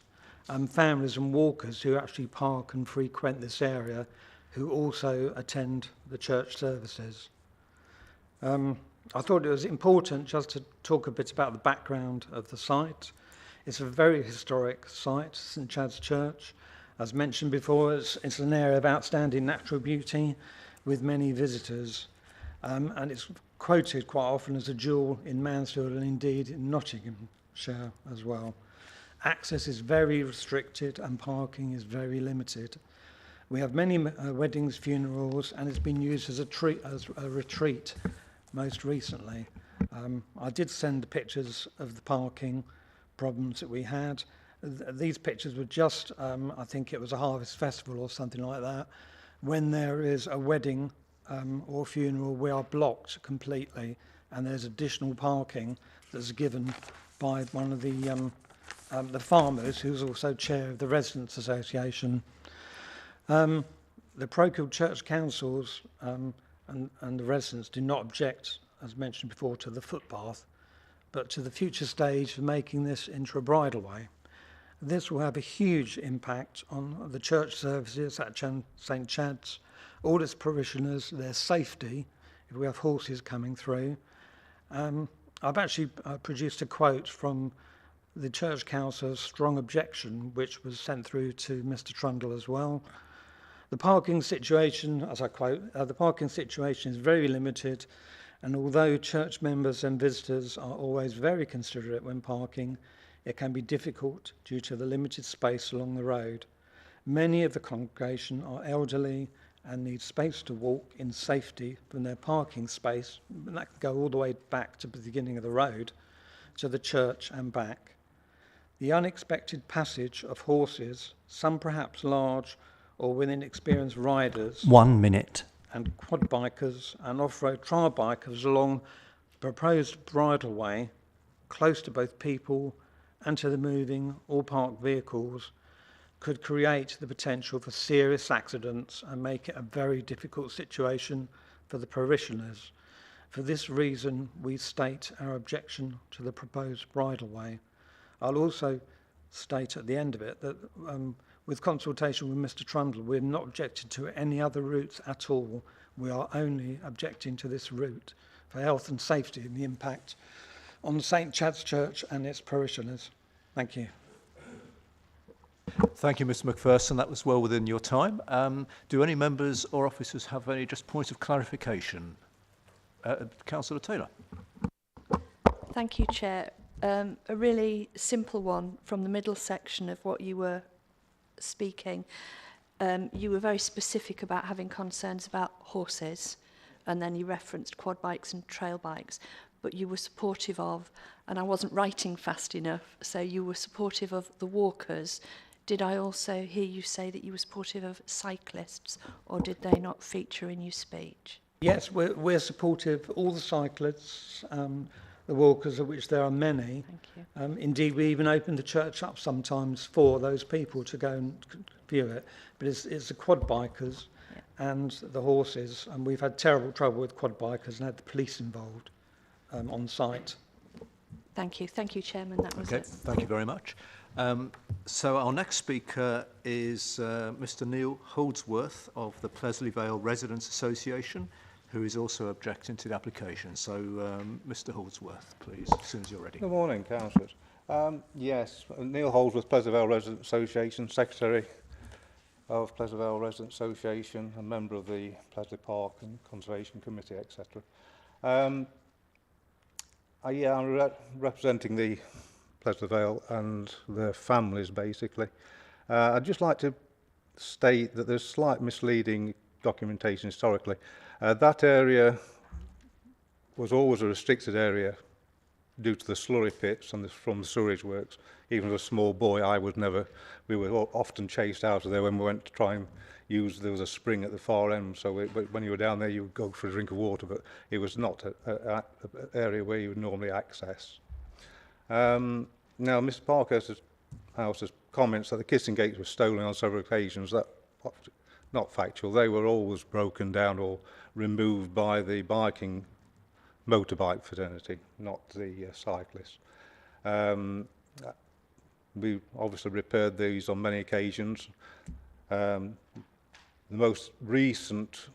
families and walkers who actually park and frequent this area, who also attend the church services. I thought it was important just to talk a bit about the background of the site. It's a very historic site, St Chad's Church. As mentioned before, it's an area of outstanding natural beauty with many visitors. And it's quoted quite often as a jewel in Mansfield and indeed in Nottinghamshire as well. Access is very restricted and parking is very limited. We have many weddings, funerals, and it's been used as a retreat most recently. I did send the pictures of the parking problems that we had. These pictures were just, I think it was a harvest festival or something like that. When there is a wedding or funeral, we are blocked completely, and there's additional parking that's given by one of the farmers, who's also chair of the Residents Association. The parochial church councils and the residents do not object, as mentioned before, to the footpath, but to the future stage of making this into a bridleway. This will have a huge impact on the church services at St Chad's, all its parishioners, their safety, if we have horses coming through. I've actually produced a quote from the Church Council's strong objection, which was sent through to Mr Trundle as well. The parking situation, as I quote, the parking situation is very limited, and although church members and visitors are always very considerate when parking, it can be difficult due to the limited space along the road. Many of the congregation are elderly and need space to walk in safety from their parking space, and that can go all the way back to the beginning of the road, to the church and back. The unexpected passage of horses, some perhaps large or with inexperienced riders, 1 minute, and quad bikers and off-road trial bikers along the proposed bridleway, close to both people and to the moving or parked vehicles, could create the potential for serious accidents and make it a very difficult situation for the parishioners. For this reason, we state our objection to the proposed bridleway. I'll also state at the end of it that with consultation with Mr Trundle, we're not objected to any other routes at all. We are only objecting to this route for health and safety and the impact on St Chad's Church and its parishioners. Thank you. Thank you, Mr McPherson. That was well within your time. Do any members or officers have any just points of clarification? Councillor Taylor. Thank you, Chair. A really simple one from the middle section of what you were speaking. You were very specific about having concerns about horses, and then you referenced quad bikes and trail bikes, but you were supportive of, and I wasn't writing fast enough, so you were supportive of the walkers. Did I also hear you say that you were supportive of cyclists, or did they not feature in your speech? Yes, we're supportive of all the cyclists, the walkers, of which there are many. Thank you. Indeed, we even open the church up sometimes for those people to go and view it. But it's the quad bikers and the horses, and we've had terrible trouble with quad bikers and had the police involved on site. Thank you. Thank you, Chairman. That was it. Thank you very much. So our next speaker is Mr Neil Holdsworth of the Plesley Vale Residents Association, who is also objecting to the application. So, Mr Holdsworth, please, as soon as you're ready. Good morning, councillors. Yes, Neil Holdsworth, Plesley Vale Residents Association, Secretary of Plesley Vale Residents Association, a member of the Plesley Park and Conservation Committee, etc. I'm representing the Plesley Vale and their families, basically. I'd just like to state that there's slight misleading documentation historically. That area was always a restricted area due to the slurry pits and from the sewerage works. Even as a small boy, we were often chased out of there when we went to try and there was a spring at the far end, so when you were down there you would go for a drink of water, but it was not an area where you would normally access. Now, Mr Parkhurst's house's comments that the kissing gates were stolen on several occasions, that's not factual. They were always broken down or removed by the motorbike fraternity, not the cyclists. We obviously repaired these on many occasions. The most recent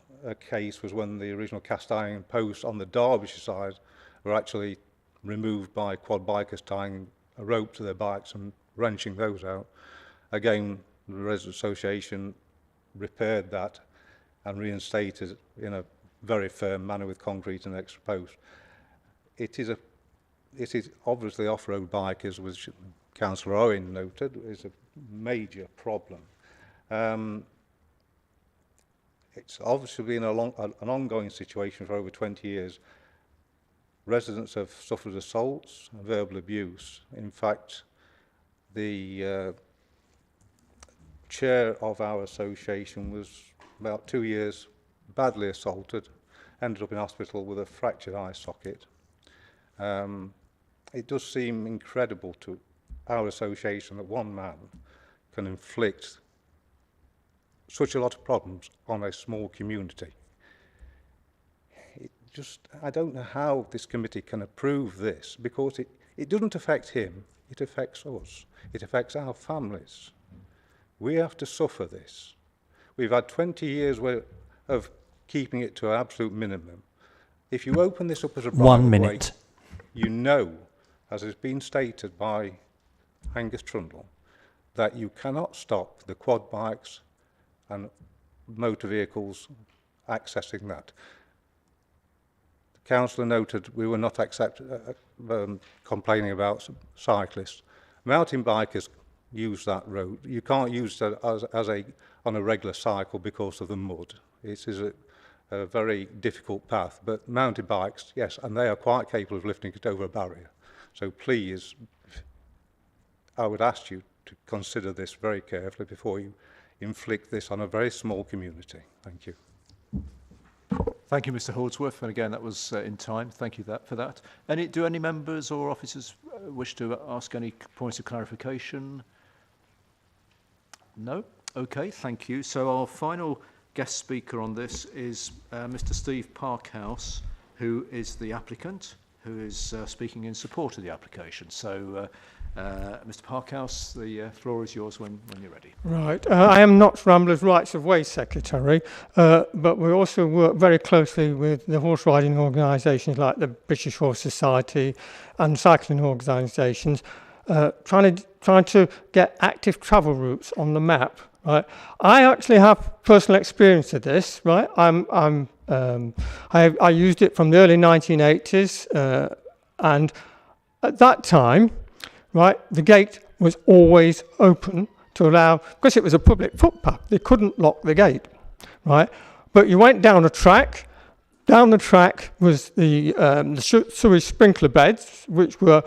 case was when the original cast iron posts on the Derbyshire side were actually removed by quad bikers tying a rope to their bikes and wrenching those out. Again, the Resident Association repaired that and reinstated it in a very firm manner with concrete and extra posts. It is obviously off-road bikers, which Councillor Owen noted, is a major problem. It's obviously been an ongoing situation for over 20 years. Residents have suffered assaults and verbal abuse. In fact, the chair of our association was about 2 years badly assaulted, ended up in hospital with a fractured eye socket. It does seem incredible to our association that one man can inflict such a lot of problems on a small community. I don't know how this committee can approve this, because it doesn't affect him, it affects us, it affects our families. We have to suffer this. We've had 20 years of keeping it to an absolute minimum. If you open this up as a right of way, you know, as has been stated by Angus Trundle, that you cannot stop the quad bikes and motor vehicles accessing that. The councillor noted we were not complaining about cyclists. Mountain bikers use that road. You can't use that on a regular cycle because of the mud. It is a very difficult path, but mountain bikes, yes, and they are quite capable of lifting it over a barrier. So please, I would ask you to consider this very carefully before you inflict this on a very small community. Thank you. Thank you, Mr. Holdsworth, and again, that was in time. Thank you for that. Do any members or officers wish to ask any points of clarification? No? Okay, thank you. So our final guest speaker on this is Mr. Steve Parkhouse, who is the applicant, who is speaking in support of the application. So, Mr. Parkhouse, the floor is yours when you're ready. Right. I am not Ramblers Rights of Way Secretary, but we also work very closely with the horse riding organisations like the British Horse Society and cycling organisations, trying to get active travel routes on the map. Right. I actually have personal experience of this. Right. I used it from the early 1980s, and at that time, right, the gate was always open to allow, because it was a public footpath, they couldn't lock the gate, right? But you went down a track. Down the track was the sewage sprinkler beds, which were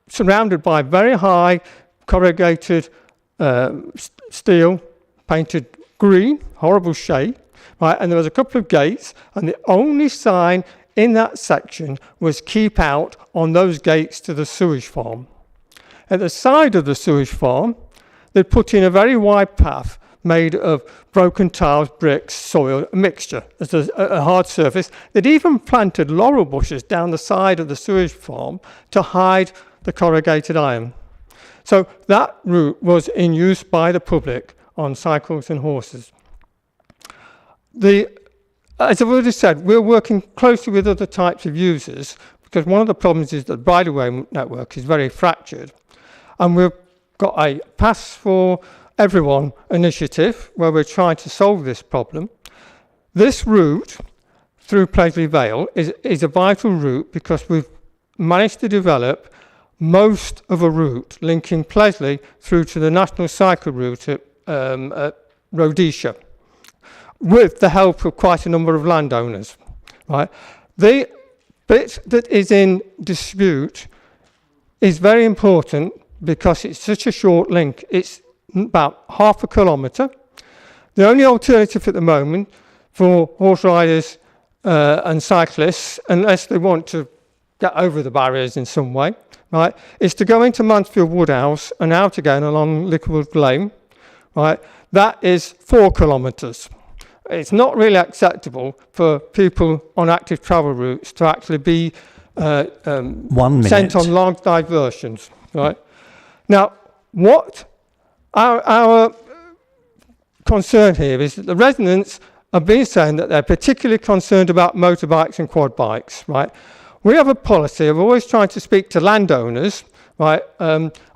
surrounded by very high corrugated steel, painted green, horrible shade, right? And there was a couple of gates, and the only sign in that section was keep out on those gates to the sewage farm. At the side of the sewage farm, they'd put in a very wide path made of broken tiles, bricks, soil, a mixture as a hard surface. They'd even planted laurel bushes down the side of the sewage farm to hide the corrugated iron. So that route was in use by the public on cycles and horses. As I've already said, we're working closely with other types of users, because one of the problems is that the bridleway network is very fractured. And we've got a Pass for Everyone initiative where we're trying to solve this problem. This route through Plesley Vale is a vital route, because we've managed to develop most of a route linking Plesley through to the National Cycle Route at Rhodesia, with the help of quite a number of landowners. Right? The bit that is in dispute is very important, because it's such a short link. It's about half a kilometre. The only alternative at the moment for horse riders and cyclists, unless they want to get over the barriers in some way, right, is to go into Mansfield Woodhouse and out again along Licklewood Lane. Right, that is 4 kilometres. It's not really acceptable for people on active travel routes to actually be sent on long diversions. Right. Now, what our concern here is that the residents have been saying that they're particularly concerned about motorbikes and quad bikes, right? We have a policy of always trying to speak to landowners, right,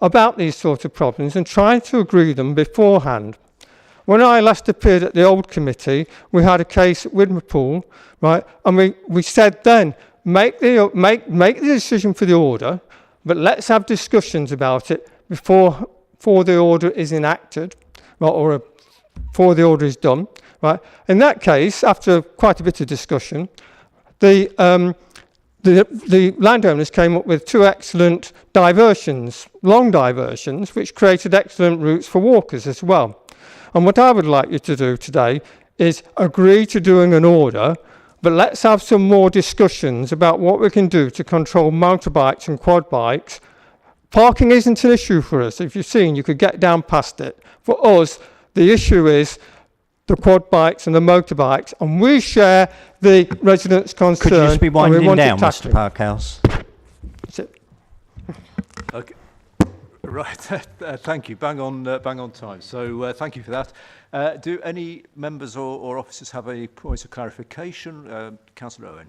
about these sorts of problems and trying to agree them beforehand. When I last appeared at the old committee, we had a case at Widmerpool, right, and we said then, make the decision for the order, but let's have discussions about it before the order is enacted, right, or before the order is done. Right. In that case, after quite a bit of discussion, the landowners came up with 2 excellent diversions, long diversions, which created excellent routes for walkers as well. And what I would like you to do today is agree to doing an order, but let's have some more discussions about what we can do to control motorbikes and quad bikes. Parking isn't an issue for us. If you've seen, you could get down past it. For us, the issue is the quad bikes and the motorbikes, and we share the residents' concern. Could you just be and we winding want it down, Mr. tackled. Parkhouse? That's it. Okay. Right, thank you. Bang on time. So thank you for that. Do any members or officers have any points of clarification? Councillor Owen.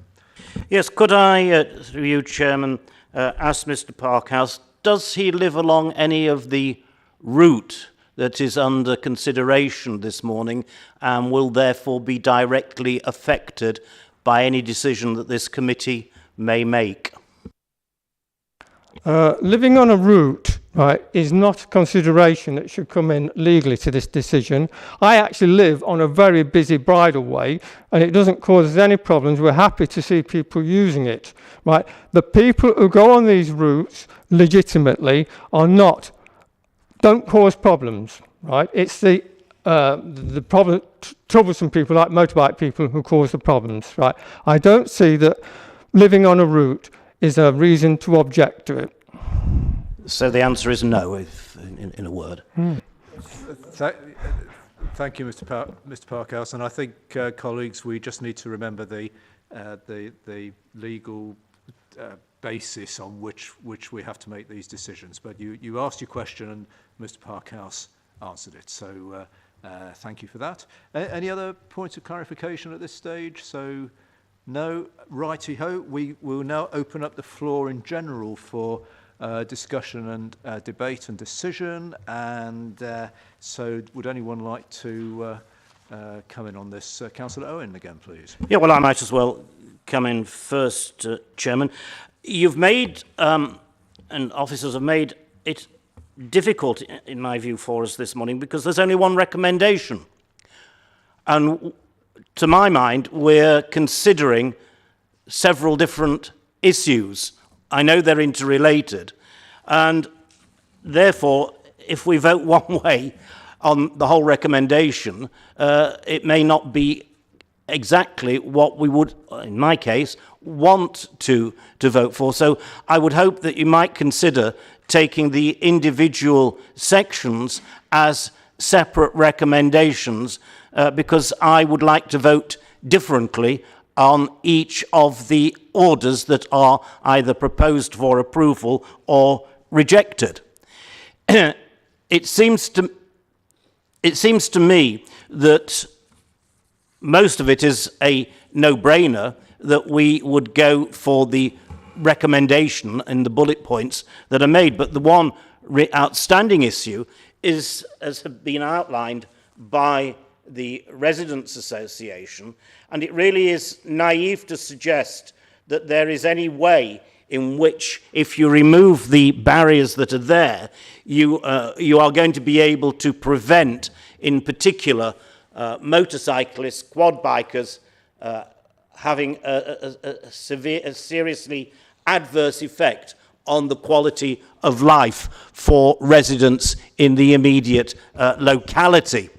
Yes, could I, through you, Chairman, ask Mr. Parkhouse, does he live along any of the route that is under consideration this morning and will therefore be directly affected by any decision that this committee may make? Living on a route, right, is not a consideration that should come in legally to this decision. I actually live on a very busy bridleway and it doesn't cause us any problems. We're happy to see people using it, right? The people who go on these routes legitimately don't cause problems, right? It's the troublesome people like motorbike people who cause the problems, right? I don't see that living on a route is a reason to object to it. So the answer is no, in a word. Thank you, Mr. Parkhouse. And I think, colleagues, we just need to remember the legal basis on which we have to make these decisions. But you asked your question and Mr. Parkhouse answered it. So thank you for that. Any other points of clarification at this stage? So no, righty-ho. We will now open up the floor in general for discussion and debate and decision. And so would anyone like to come in on this? Councillor Owen again, please. Yeah, well, I might as well come in first, Chairman. You've made, and officers have made it difficult, in my view, for us this morning because there's only one recommendation. And to my mind, we're considering several different issues. I know they're interrelated. And therefore, if we vote one way on the whole recommendation, it may not be exactly what we would, in my case, want to vote for. So I would hope that you might consider taking the individual sections as separate recommendations because I would like to vote differently on each of the orders that are either proposed for approval or rejected. It seems to me that most of it is a no-brainer that we would go for the recommendation in the bullet points that are made. But the one outstanding issue is, as has been outlined by the Residents' Association, and it really is naive to suggest that there is any way in which, if you remove the barriers that are there, you are going to be able to prevent, in particular, motorcyclists, quad bikers, having a seriously adverse effect on the quality of life for residents in the immediate locality.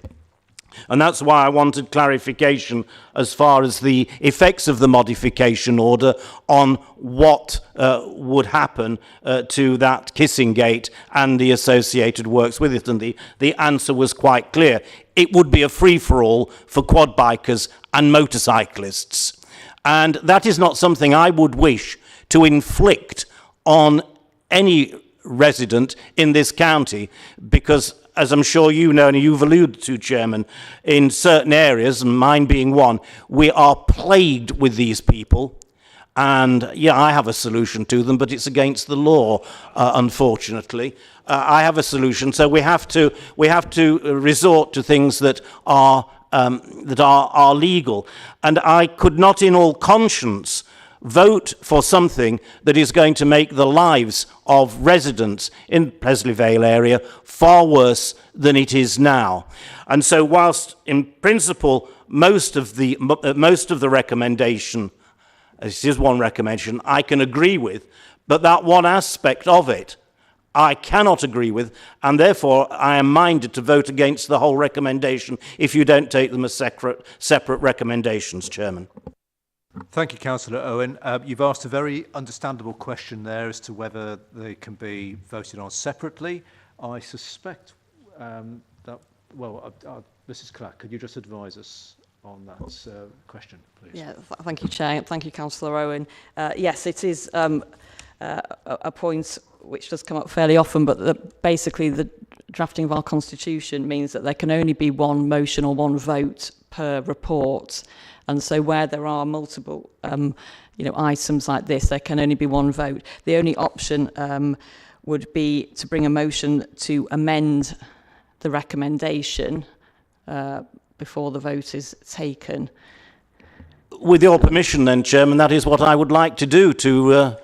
And that's why I wanted clarification as far as the effects of the modification order on what would happen to that kissing gate and the associated works with it. And the answer was quite clear. It would be a free-for-all for quad bikers and motorcyclists. And that is not something I would wish to inflict on any resident in this county, because, as I'm sure you know and you've alluded to, Chairman, in certain areas, and mine being one, we are plagued with these people. And yeah, I have a solution to them, but it's against the law, unfortunately. I have a solution, so we have to resort to things that are legal. And I could not, in all conscience, vote for something that is going to make the lives of residents in Plesley Vale area far worse than it is now. And so, whilst in principle most of the recommendation, this is one recommendation, I can agree with, but that one aspect of it I cannot agree with, and therefore I am minded to vote against the whole recommendation if you don't take them as separate recommendations, Chairman. Thank you, Councillor Owen. You've asked a very understandable question there as to whether they can be voted on separately. I suspect that, well, Mrs. Clack, could you just advise us on that question, please? Yeah, thank you, Chair. Thank you, Councillor Owen. Yes, it is a point which does come up fairly often, but basically the drafting of our constitution means that there can only be one motion or one vote per report, and so where there are multiple items like this, there can only be one vote. The only option would be to bring a motion to amend the recommendation before the vote is taken. With your permission then, Chairman, that is what I would like to do, to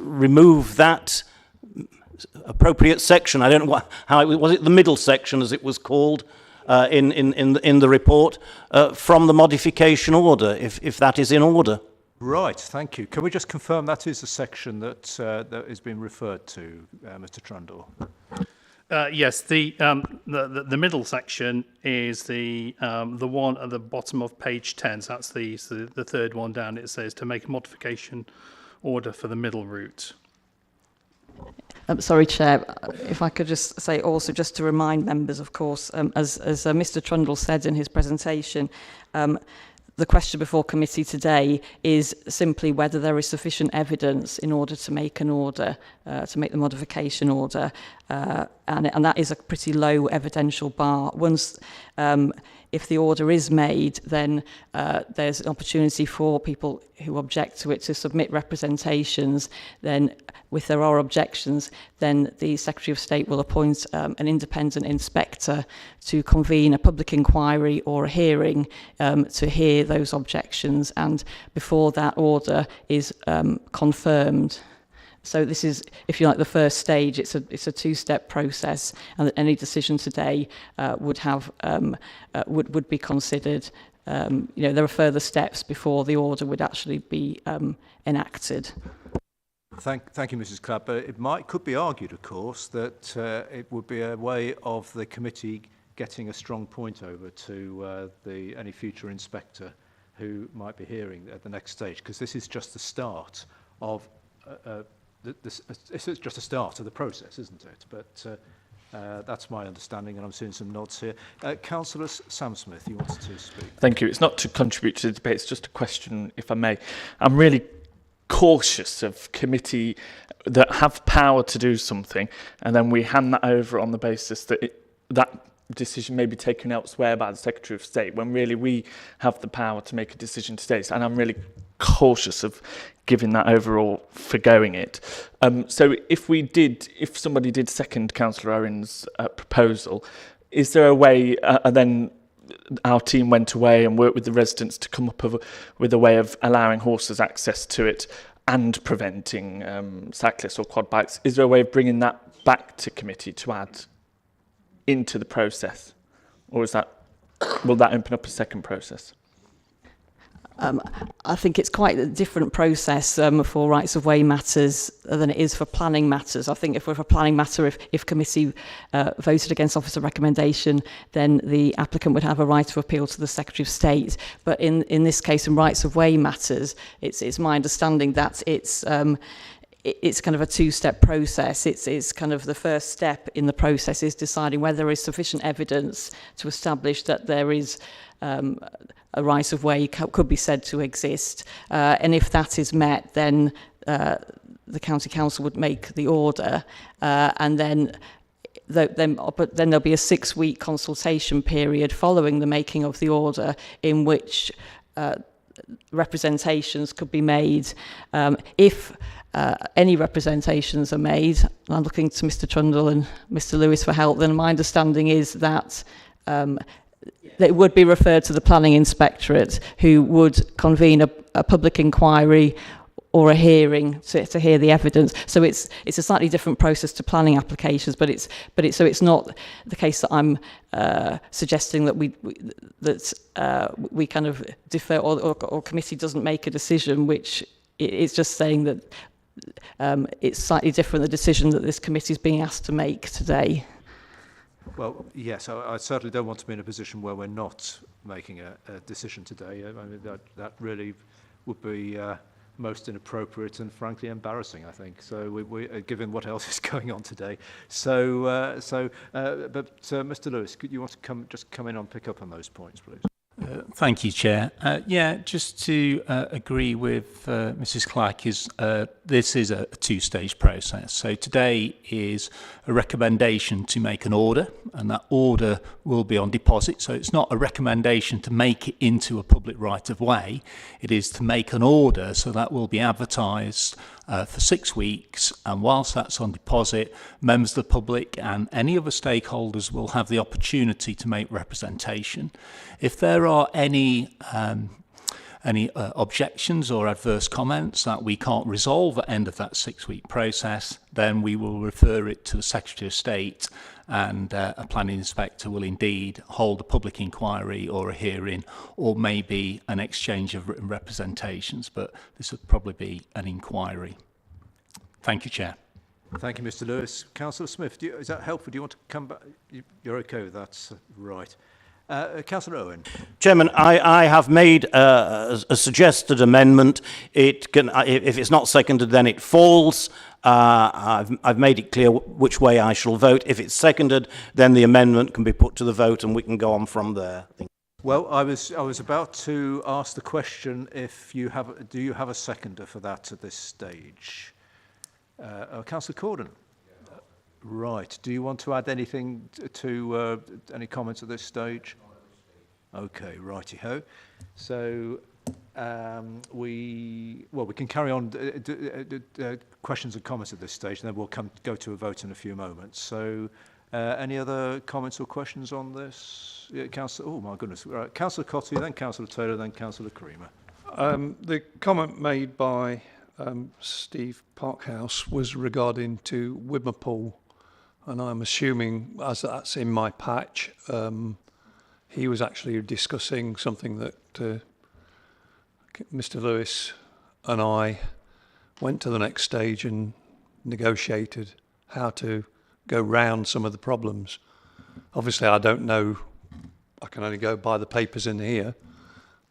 remove that appropriate section. I don't know how it was it the middle section, as it was called in the report, from the modification order, if that is in order. Right, thank you. Can we just confirm that is the section that that is being referred to, Mr. Trundle? Yes, the middle section is the one at the bottom of page 10. So that's the third one down. It says to make a modification order for the middle route. Sorry, Chair, if I could just say also, just to remind members, of course, as Mr. Trundle said in his presentation, the question before committee today is simply whether there is sufficient evidence in order to make an order, to make the modification order, and that is a pretty low evidential bar. Once, if the order is made, then there's an opportunity for people who object to it to submit representations. Then, if there are objections, then the Secretary of State will appoint an independent inspector to convene a public inquiry or a hearing to hear those objections, and before that order is confirmed. So this is, if you like, the first stage. It's a two-step process, and any decision today would be considered. There are further steps before the order would actually be enacted. Thank you, Mrs. Clapp. It could be argued, of course, that it would be a way of the committee getting a strong point over to any future inspector who might be hearing at the next stage, because this is just the start of this is just a start of the process, isn't it? But that's my understanding, and I'm seeing some nods here. Councillor Sam Smith, you wanted to speak. Thank you. It's not to contribute to the debate, it's just a question, if I may. I'm really cautious of committee that have power to do something, and then we hand that over on the basis that that decision may be taken elsewhere by the Secretary of State, when really we have the power to make a decision today. And I'm really cautious of giving that over or forgoing it. So if somebody did second Councillor Owen's proposal, is there a way, and then our team went away and worked with the residents to come up with a way of allowing horses access to it and preventing cyclists or quad bikes? Is there a way of bringing that back to committee to add into the process, or will that open up a second process? I think it's quite a different process for rights of way matters than it is for planning matters. I think if for a planning matter, if committee voted against officer recommendation, then the applicant would have a right to appeal to the Secretary of State. But in this case, in rights of way matters, it's my understanding that it's kind of a two-step process. It's kind of the first step in the process is deciding whether there is sufficient evidence to establish that there is a right of way could be said to exist, and if that is met, then the county council would make the order, and then there'll be a 6-week consultation period following the making of the order, in which representations could be made. If any representations are made, I'm looking to Mr. Trundle and Mr. Lewis for help, then my understanding is that it would be referred to the planning inspectorate, who would convene a public inquiry or a hearing to hear the evidence. So it's a slightly different process to planning applications, but it's not the case that I'm suggesting that we kind of defer or committee doesn't make a decision, which it's just saying that it's slightly different, the decision that this committee is being asked to make today. Well, yes, I certainly don't want to be in a position where we're not making a decision today. I mean, that really would be most inappropriate and frankly embarrassing, I think. So given what else is going on today. But Mr. Lewis, could you want to come in and pick up on those points, please? Thank you, Chair. Yeah, just to agree with Mrs. Clark, this is a two-stage process. So today is a recommendation to make an order, and that order will be on deposit. So it's not a recommendation to make it into a public right-of-way. It is to make an order, so that will be advertised for 6 weeks, and whilst that's on deposit, members of the public and any other stakeholders will have the opportunity to make representation. If there are any objections or adverse comments that we can't resolve at the end of that 6-week process, then we will refer it to the Secretary of State, and a planning inspector will indeed hold a public inquiry or a hearing, or maybe an exchange of written representations, but this would probably be an inquiry. Thank you, Chair. Thank you, Mr. Lewis. Councillor Smith, is that helpful? Do you want to come back? You're okay with that? Right. Councillor Owen. Chairman, I have made a suggested amendment. It can, if it's not seconded, then it falls. I've made it clear which way I shall vote. If it's seconded, then the amendment can be put to the vote, and we can go on from there. Well, I was about to ask the question if do you have a seconder for that at this stage? Councillor Corden. Right. Do you want to add anything to any comments at this stage? Okay, righty-ho. So we can carry on questions and comments at this stage, and then we'll go to a vote in a few moments. So any other comments or questions on this? Yeah, Councillor, oh my goodness. Right. Councillor Cotty, then Councillor Taylor, then Councillor Creamer. The comment made by Steve Parkhouse was regarding to Wimmerpool, and I'm assuming, as that's in my patch, he was actually discussing something that Mr. Lewis and I went to the next stage and negotiated how to go round some of the problems. Obviously, I don't know, I can only go by the papers in here,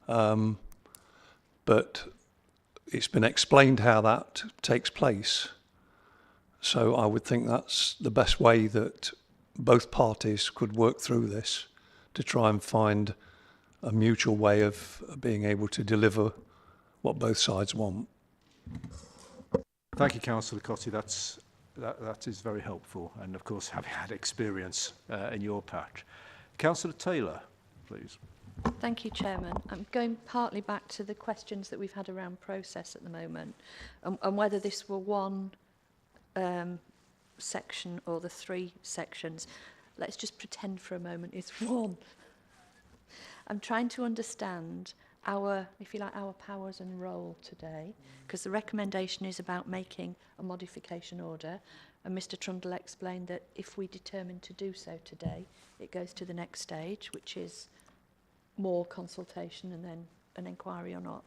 but it's been explained how that takes place. So I would think that's the best way that both parties could work through this to try and find a mutual way of being able to deliver what both sides want. Thank you, Councillor Cotty. That is very helpful, and of course, having had experience in your patch. Councillor Taylor, please. Thank you, Chairman. I'm going partly back to the questions that we've had around process at the moment, and whether this were one section or the 3 sections. Let's just pretend for a moment it's one. I'm trying to understand our, if you like, our powers and role today, because the recommendation is about making a modification order, and Mr. Trundle explained that if we determine to do so today, it goes to the next stage, which is more consultation and then an inquiry or not.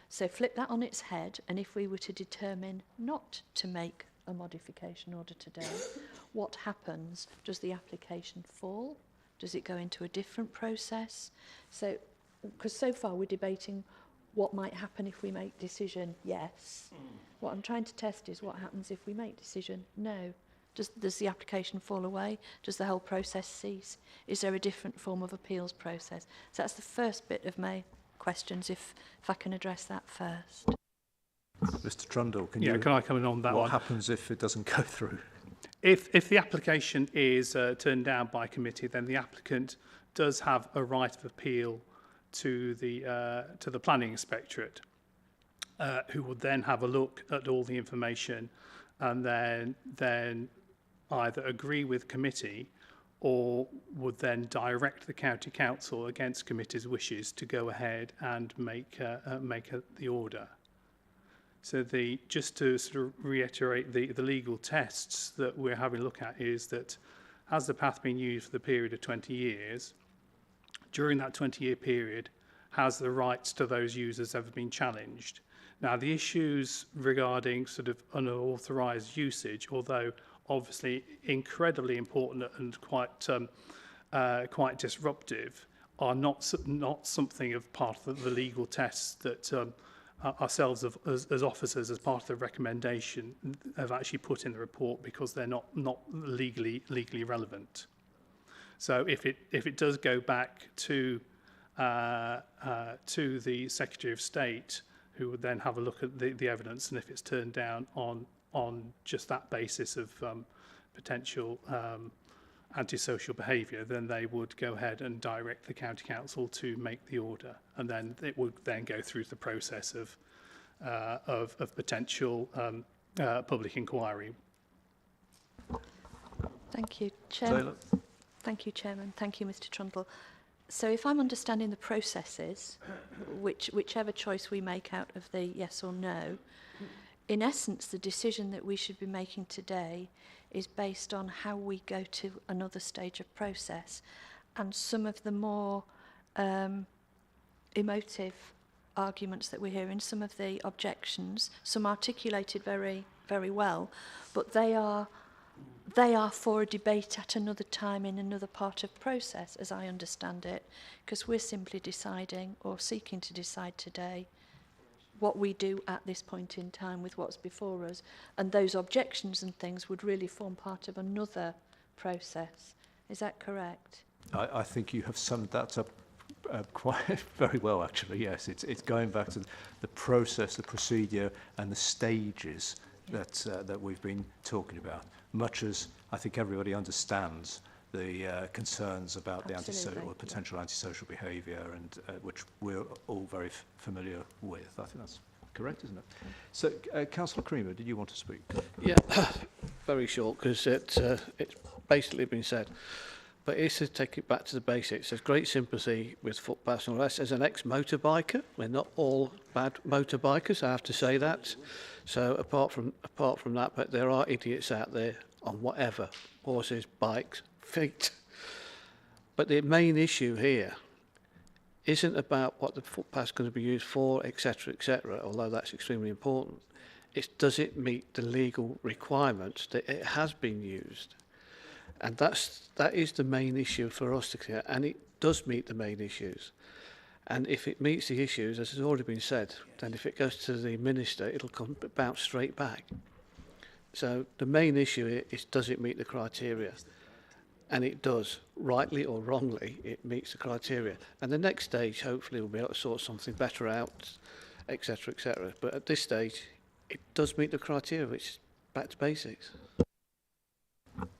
So flip that on its head, and if we were to determine not to make a modification order today, what happens? Does the application fall? Does it go into a different process? So, because so far we're debating what might happen if we make decision yes. What I'm trying to test is what happens if we make decision no. Does the application fall away? Does the whole process cease? Is there a different form of appeals process? So that's the first bit of my questions, if I can address that first. Mr. Trundle, can I come in on that one? What happens if it doesn't go through? If the application is turned down by committee, then the applicant does have a right of appeal to the planning inspectorate, who would then have a look at all the information and then either agree with committee or would then direct the county council against committee's wishes to go ahead and make the order. So just to sort of reiterate the legal tests that we're having a look at is that has the path been used for the period of 20 years? During that 20-year period, has the rights to those users ever been challenged? Now, the issues regarding sort of unauthorised usage, although obviously incredibly important and quite disruptive, are not something of part of the legal tests that ourselves as officers, as part of the recommendation, have actually put in the report because they're not legally relevant. So if it does go back to the Secretary of State, who would then have a look at the evidence, and if it's turned down on just that basis of potential antisocial behaviour, then they would go ahead and direct the County Council to make the order, and then it would then go through the process of potential public inquiry. Thank you, Chairman. Thank you, Chairman. Thank you, Mr. Trundle. So if I'm understanding the processes, whichever choice we make out of the yes or no, in essence, the decision that we should be making today is based on how we go to another stage of process, and some of the more emotive arguments that we're hearing, some of the objections, some articulated very, very well, but they are for a debate at another time in another part of process, as I understand it, because we're simply deciding or seeking to decide today what we do at this point in time with what's before us, and those objections and things would really form part of another process. Is that correct? I think you have summed that up quite very well, actually. Yes, it's going back to the process, the procedure, and the stages that we've been talking about. Much as I think everybody understands the concerns about the potential antisocial behaviour, and which we're all very familiar with. I think that's correct, isn't it? So, Councillor Creamer, did you want to speak? Yeah, very short, because it's basically been said. But it's to take it back to the basics. There's great sympathy with footpaths and all that. As an ex-motorbiker, we're not all bad motorbikers, I have to say that. So apart from that, but there are idiots out there on whatever, horses, bikes, feet. But the main issue here isn't about what the footpath's going to be used for, etc., although that's extremely important. It's does it meet the legal requirements that it has been used? And that is the main issue for us to clear, and it does meet the main issues. And if it meets the issues, as has already been said, then if it goes to the minister, it'll bounce straight back. So the main issue is, does it meet the criteria? And it does, rightly or wrongly, it meets the criteria. And the next stage, hopefully, we'll be able to sort something better out, etc., etc. But at this stage, it does meet the criteria, which is back to basics.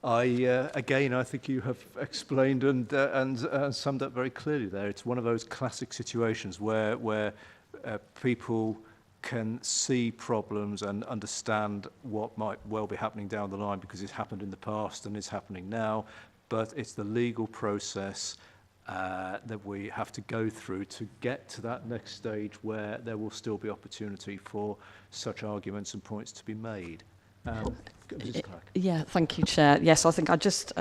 Again, I think you have explained and summed up very clearly there. It's one of those classic situations where people can see problems and understand what might well be happening down the line because it's happened in the past and it's happening now, but it's the legal process that we have to go through to get to that next stage where there will still be opportunity for such arguments and points to be made. Mrs. Clark. Yeah, thank you, Chair. Yes, I think I'm just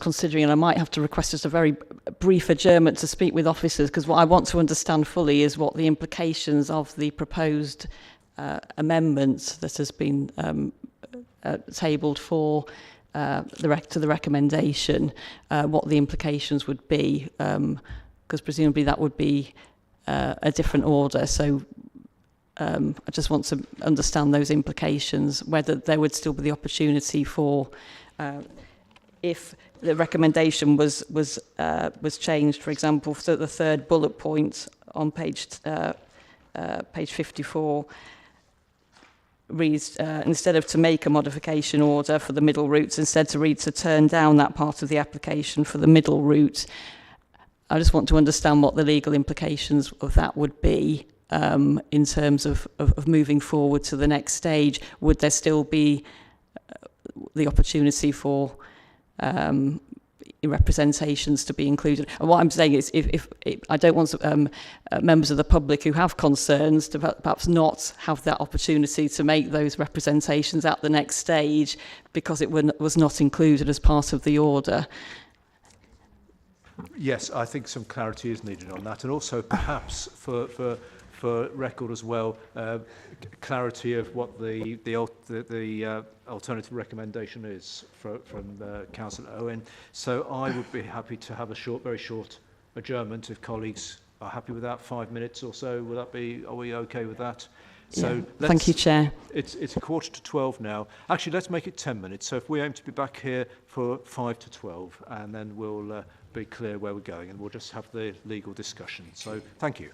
considering, and I might have to request just a very brief adjournment to speak with officers, because what I want to understand fully is what the implications of the proposed amendment that has been tabled for to the recommendation, what the implications would be, because presumably that would be a different order. So I just want to understand those implications, whether there would still be the opportunity for, if the recommendation was changed, for example, for the third bullet point on page 54, reads, instead of to make a modification order for the middle routes, instead to read to turn down that part of the application for the middle route. I just want to understand what the legal implications of that would be. In terms of moving forward to the next stage, would there still be the opportunity for representations to be included? And what I'm saying is, if I don't want members of the public who have concerns to perhaps not have that opportunity to make those representations at the next stage because it was not included as part of the order. Yes, I think some clarity is needed on that, and also perhaps for record as well, clarity of what the alternative recommendation is from Councillor Owen. So I would be happy to have a very short adjournment if colleagues are happy with that, 5 minutes or so, will that be, are we okay with that? So Yeah. Thank you, Chair. It's 11:45 now. Actually, let's make it 10 minutes. So if we aim to be back here for 5 to 12, and then we'll be clear where we're going, and we'll just have the legal discussion. So thank you.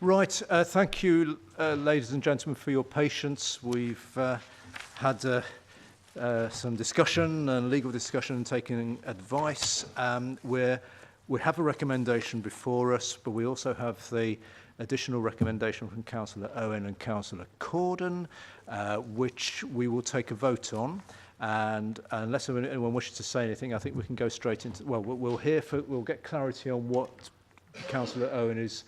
Right, thank you, ladies and gentlemen, for your patience. We've had some discussion and legal discussion and taking advice. We have a recommendation before us, but we also have the additional recommendation from Councillor Owen and Councillor Corden, which we will take a vote on. And unless anyone wishes to say anything, I think we can go straight into. Well, we'll get clarity on what Councillor Owen is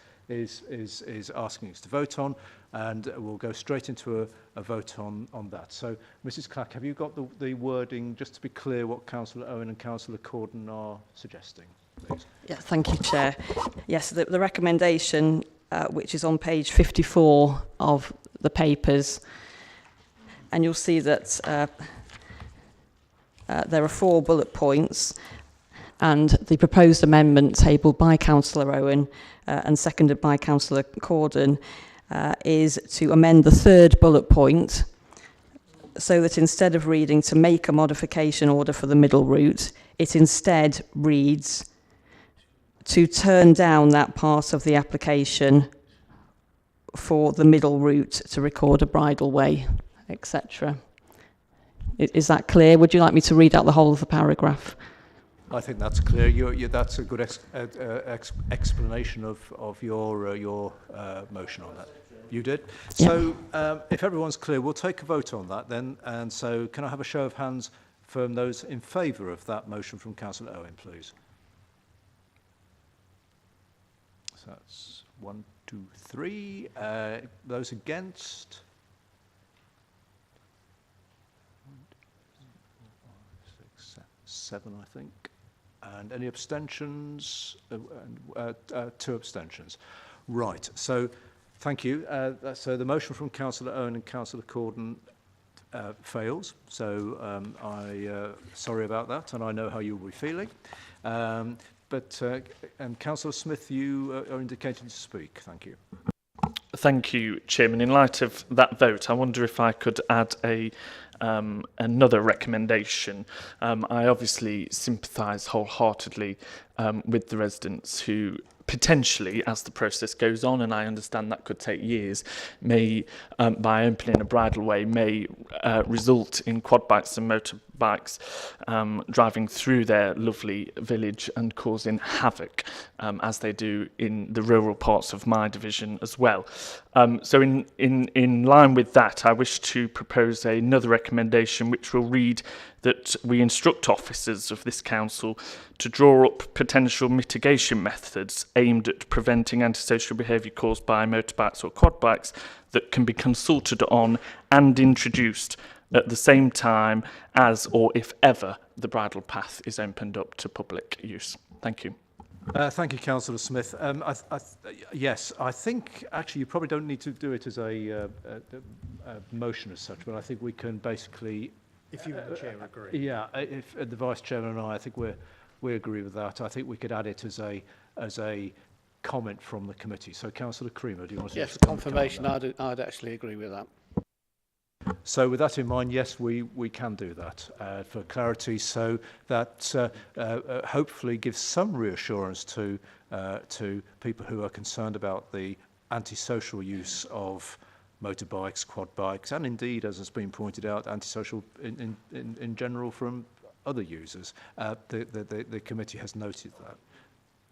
asking us to vote on, and we'll go straight into a vote on that. So, Mrs. Clack, have you got the wording, just to be clear, what Councillor Owen and Councillor Corden are suggesting, please? Yeah, thank you, Chair. Yes, the recommendation, which is on page 54 of the papers, and you'll see that there are 4 bullet points, and the proposed amendment tabled by Councillor Owen and seconded by Councillor Corden is to amend the 3rd bullet point so that instead of reading to make a modification order for the middle route, it instead reads to turn down that part of the application for the middle route to record a bridleway, etc. Is that clear? Would you like me to read out the whole of the paragraph? I think that's clear. That's a good explanation of your motion on that. You did? Yeah. So if everyone's clear, we'll take a vote on that then. And so can I have a show of hands from those in favour of that motion from Councillor Owen, please? So that's 1, 2, 3. Those against? 7, I think. And any abstentions? 2 abstentions. Right, so thank you. So the motion from Councillor Owen and Councillor Corden fails. So sorry about that, and I know how you'll be feeling. But Councillor Smith, you are indicating to speak. Thank you. Thank you, Chairman. In light of that vote, I wonder if I could add another recommendation. I obviously sympathise wholeheartedly with the residents who potentially, as the process goes on, and I understand that could take years, may, by opening a bridleway, may result in quad bikes and motorbikes driving through their lovely village and causing havoc, as they do in the rural parts of my division as well. So in line with that, I wish to propose another recommendation which will read that we instruct officers of this council to draw up potential mitigation methods aimed at preventing antisocial behaviour caused by motorbikes or quad bikes that can be consulted on and introduced at the same time as, or if ever, the bridle path is opened up to public use. Thank you. Thank you, Councillor Smith. Yes, I think actually you probably don't need to do it as a motion as such, but I think we can basically... If you and the Chair agree. Yeah, if the Vice Chairman and I think we agree with that. I think we could add it as a comment from the committee. So, Councillor Creamer, do you want to... Yes, confirmation, I'd actually agree with that. So with that in mind, yes, we can do that for clarity, so that hopefully gives some reassurance to people who are concerned about the antisocial use of motorbikes, quad bikes, and indeed, as has been pointed out, antisocial in general from other users. The committee has noted that.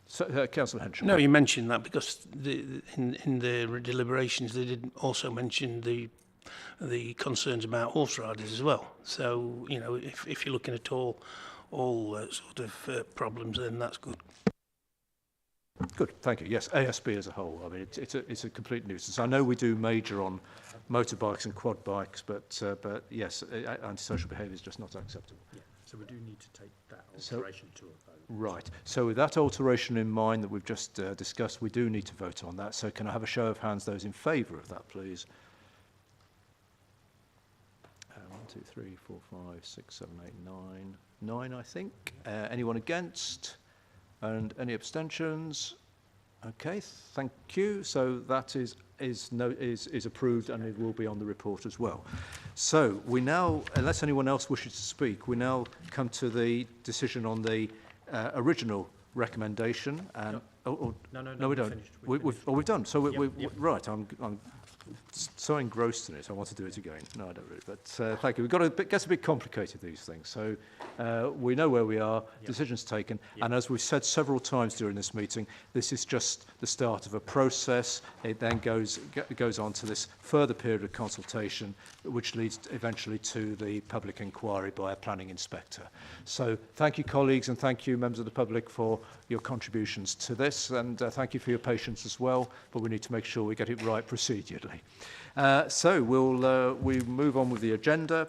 So, Councillor Henshaw. No, you mentioned that because in the deliberations they did also mention the concerns about horse riders as well. So, you know, if you're looking at all sort of problems, then that's good. Good, thank you. Yes, ASB as a whole. I mean, it's a complete nuisance. I know we do major on motorbikes and quad bikes, but yes, antisocial behaviour is just not acceptable. Yeah, so we do need to take that alteration to a vote. Right. So with that alteration in mind that we've just discussed, we do need to vote on that. So can I have a show of hands, those in favour of that, please? 1, 2, 3, 4, 5, 6, 7, 8, 9. 9, I think. Anyone against? And any abstentions? Okay, thank you. So that is approved, and it will be on the report as well. So we now, unless anyone else wishes to speak, we now come to the decision on the original recommendation. And No, we don't. We've done. So right. I'm so engrossed in it, I want to do it again. No, I don't really. But thank you. It gets a bit complicated, these things. So we know where we are, decisions taken, and as we've said several times during this meeting, this is just the start of a process. It then goes on to this further period of consultation, which leads eventually to the public inquiry by a planning inspector. So thank you, colleagues, and thank you, members of the public, for your contributions to this, and thank you for your patience as well, but we need to make sure we get it right procedurally. So we move on with the agenda.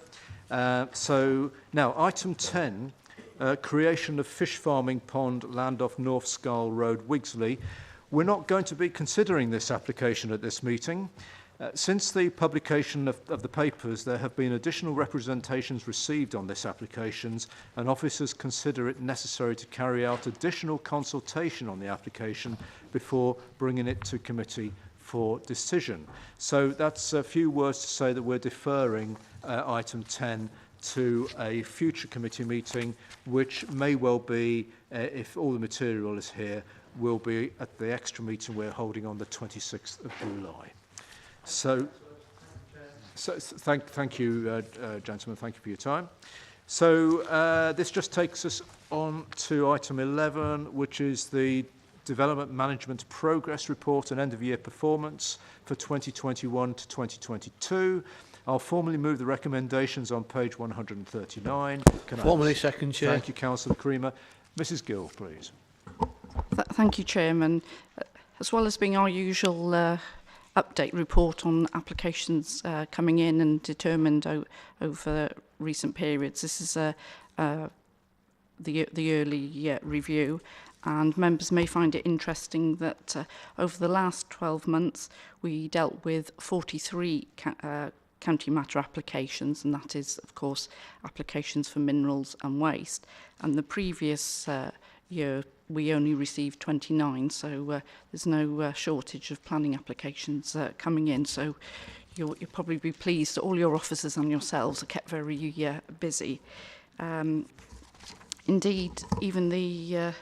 So now, item 10, creation of fish farming pond land off North Scarl Road, Wigsley. We're not going to be considering this application at this meeting. Since the publication of the papers, there have been additional representations received on this application, and officers consider it necessary to carry out additional consultation on the application before bringing it to committee for decision. So that's a few words to say that we're deferring item 10 to a future committee meeting, which may well be, if all the material is here, will be at the extra meeting we're holding on the 26th of July. So thank you, gentlemen. Thank you for your time. So this just takes us on to item 11, which is the Development Management Progress Report and End-of-Year Performance for 2021 to 2022. I'll formally move the recommendations on page 139. Formally second, Chair. Thank you, Councillor Creamer. Mrs Gill, please. Thank you, Chairman. As well as being our usual update report on applications coming in and determined over recent periods, this is the early review. And members may find it interesting that over the last 12 months, we dealt with 43 county matter applications, and that is, of course, applications for minerals and waste. And the previous year, we only received 29, so there's no shortage of planning applications coming in. So you'll probably be pleased that all your officers and yourselves are kept very busy. Indeed, even the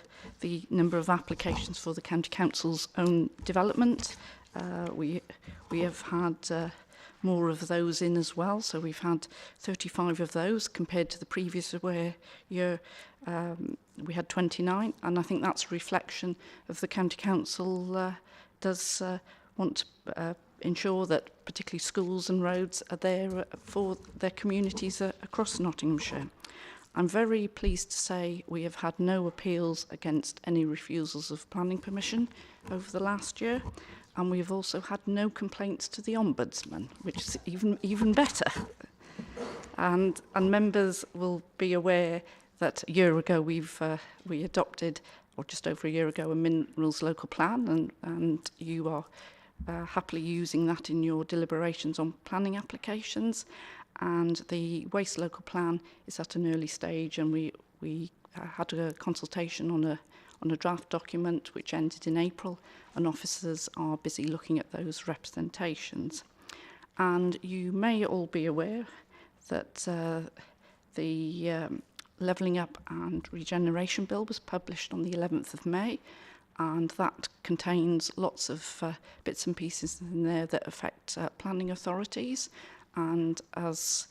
number of applications for the County Council's own development, we have had more of those in as well. So we've had 35 of those compared to the previous year we had 29, and I think that's a reflection of the County Council does want to ensure that particularly schools and roads are there for their communities across Nottinghamshire. I'm very pleased to say we have had no appeals against any refusals of planning permission over the last year, and we have also had no complaints to the Ombudsman, which is even better. And members will be aware that a year ago we adopted, or just over a year ago, a minerals local plan, and you are happily using that in your deliberations on planning applications. And the waste local plan is at an early stage, and we had a consultation on a draft document which ended in April, and officers are busy looking at those representations. And you may all be aware that the Levelling Up and Regeneration Bill was published on the 11th of May, and that contains lots of bits and pieces in there that affect planning authorities. And as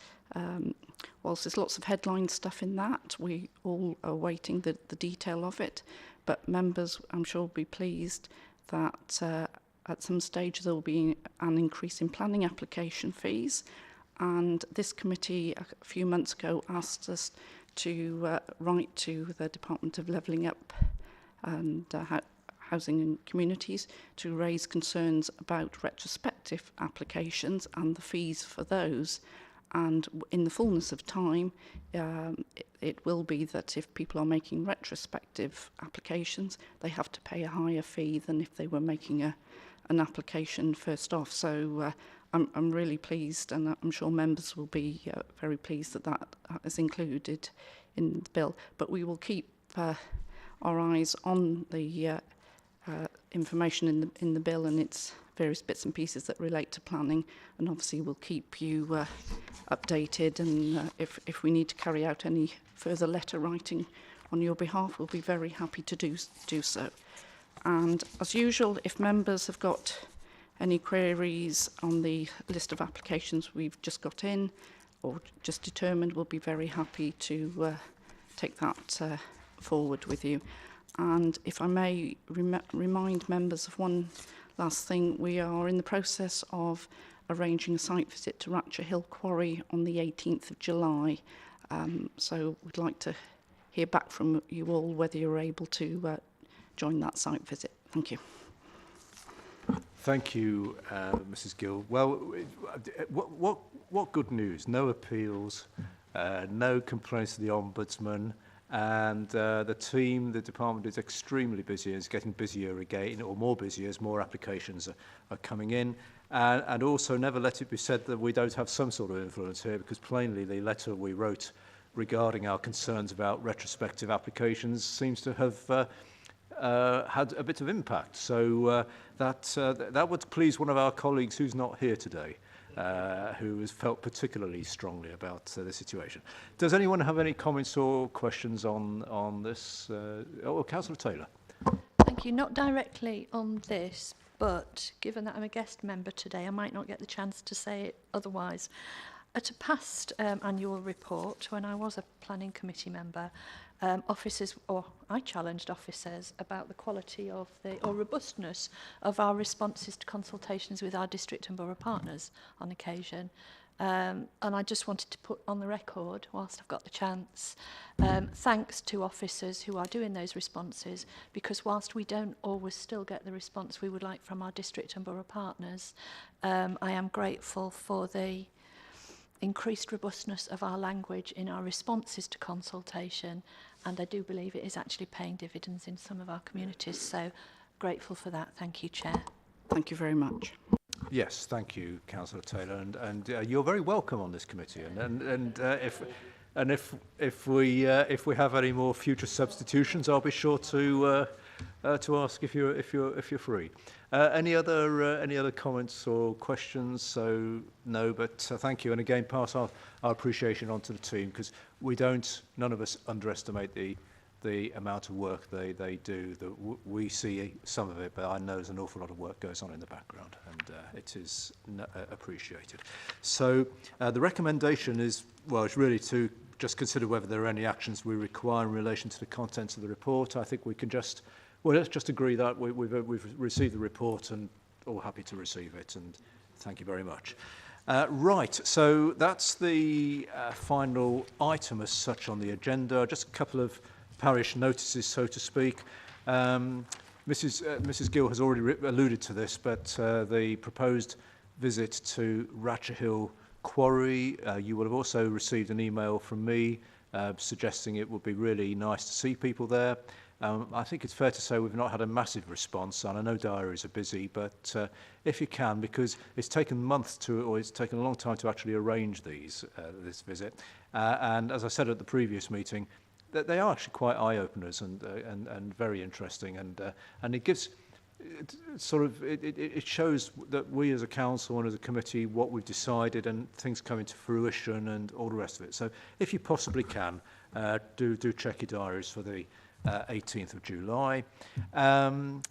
whilst there's lots of headline stuff in that, we all are awaiting the detail of it. But members, I'm sure, will be pleased that at some stage there will be an increase in planning application fees. And this committee a few months ago asked us to write to the Department of Levelling Up and Housing and Communities to raise concerns about retrospective applications and the fees for those. And in the fullness of time, it will be that if people are making retrospective applications, they have to pay a higher fee than if they were making an application first off. So I'm really pleased, and I'm sure members will be very pleased that that is included in the bill. But we will keep our eyes on the information in the bill and its various bits and pieces that relate to planning, and obviously we'll keep you updated, and if we need to carry out any further letter writing on your behalf, we'll be very happy to do so. And as usual, if members have got any queries on the list of applications we've just got in or just determined, we'll be very happy to take that forward with you. And if I may remind members of one last thing, we are in the process of arranging a site visit to Ratchet Hill Quarry on the 18th of July. So we'd like to hear back from you all whether you're able to join that site visit. Thank you. Thank you, Mrs. Gill. Well, what good news? No appeals, no complaints to the Ombudsman, and the team, the department is extremely busy. It's getting busier again, or more busy as more applications are coming in. And also, never let it be said that we don't have some sort of influence here, because plainly the letter we wrote regarding our concerns about retrospective applications seems to have had a bit of impact. So that would please one of our colleagues who's not here today, who has felt particularly strongly about the situation. Does anyone have any comments or questions on this? Councillor Taylor. Thank you. Not directly on this, but given that I'm a guest member today, I might not get the chance to say it otherwise. At a past annual report, when I was a planning committee member, I challenged officers about the quality of or robustness of our responses to consultations with our district and borough partners on occasion. And I just wanted to put on the record, whilst I've got the chance, thanks to officers who are doing those responses, because whilst we don't always still get the response we would like from our district and borough partners, I am grateful for the increased robustness of our language in our responses to consultation, and I do believe it is actually paying dividends in some of our communities. So grateful for that. Thank you, Chair. Thank you very much. Yes, thank you, Councillor Taylor, and you're very welcome on this committee. And if we have any more future substitutions, I'll be sure to ask if you're free. Any other comments or questions? So no, but thank you, and again pass our appreciation on to the team, because none of us underestimate the amount of work they do. We see some of it, but I know there's an awful lot of work goes on in the background, and it is appreciated. So the recommendation is really to just consider whether there are any actions we require in relation to the contents of the report. I think we can let's just agree that we've received the report and all happy to receive it, and thank you very much. Right, so that's the final item as such on the agenda. Just a couple of parish notices, so to speak. Mrs. Gill has already alluded to this, but the proposed visit to Ratchet Hill Quarry, you will have also received an email from me suggesting it would be really nice to see people there. I think it's fair to say we've not had a massive response, and I know diaries are busy, but if you can, because it's taken it's taken a long time to actually arrange this visit, and as I said at the previous meeting, that they are actually quite eye-openers and very interesting, and it gives it shows that we as a council and as a committee what we've decided, and things coming to fruition and all the rest of it. So if you possibly can, do check your diaries for the 18th of July. And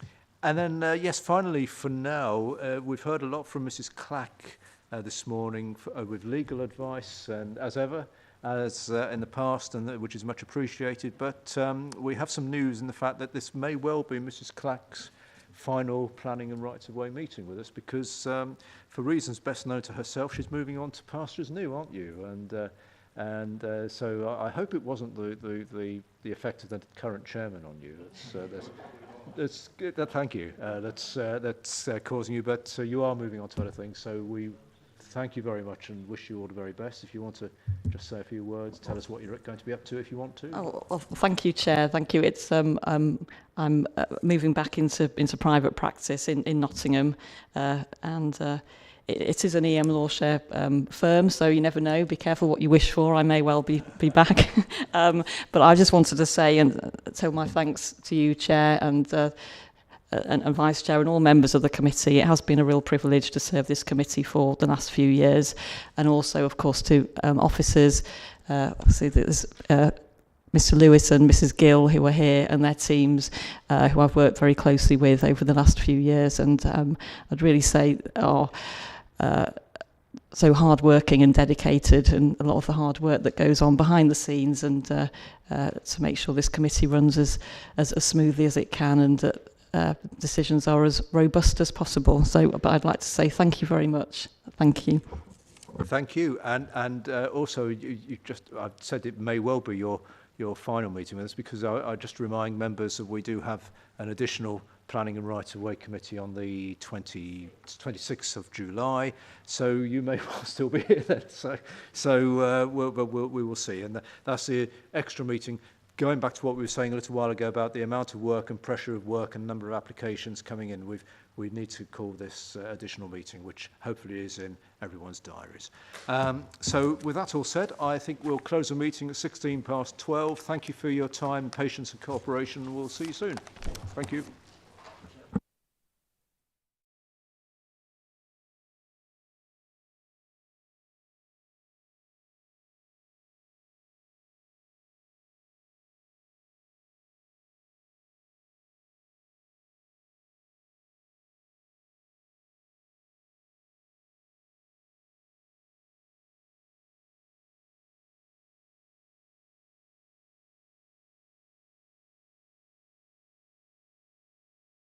then, yes, finally, for now, we've heard a lot from Mrs. Clack this morning with legal advice, and as ever, as in the past, and which is much appreciated. But we have some news in the fact that this may well be Mrs. Clack's final planning and rights of way meeting with us, because for reasons best known to herself, she's moving on to pastures new, aren't you? And so I hope it wasn't the effect of the current chairman on you. That's thank you. That's causing you, but you are moving on to other things. So we thank you very much and wish you all the very best. If you want to just say a few words, tell us what you're going to be up to if you want to. Oh, well, thank you, Chair. Thank you. It's I'm moving back into private practice in Nottingham, and it is an EM law share firm, so you never know. Be careful what you wish for. I may well be back. But I just wanted to say and tell my thanks to you, Chair, and Vice Chair and all members of the committee. It has been a real privilege to serve this committee for the last few years, and also, of course, to officers. See, there's Mr Lewis and Mrs Gill, who are here, and their teams, who I've worked very closely with over the last few years, and I'd really say are so hard-working and dedicated, and a lot of the hard work that goes on behind the scenes, and to make sure this committee runs as smoothly as it can, and that decisions are as robust as possible. So, but I'd like to say thank you very much. Thank you. Thank you, and also you just, I've said it may well be your final meeting with us, because I just remind members that we do have an additional Planning and Right of Way Committee on the 26th of July, so you may well still be here then. So we will see, and that's the extra meeting. Going back to what we were saying a little while ago about the amount of work and pressure of work and number of applications coming in, we need to call this additional meeting, which hopefully is in everyone's diaries. So with that all said, I think we'll close the meeting at 12:16. Thank you for your time, patience and cooperation, and we'll see you soon. Thank you.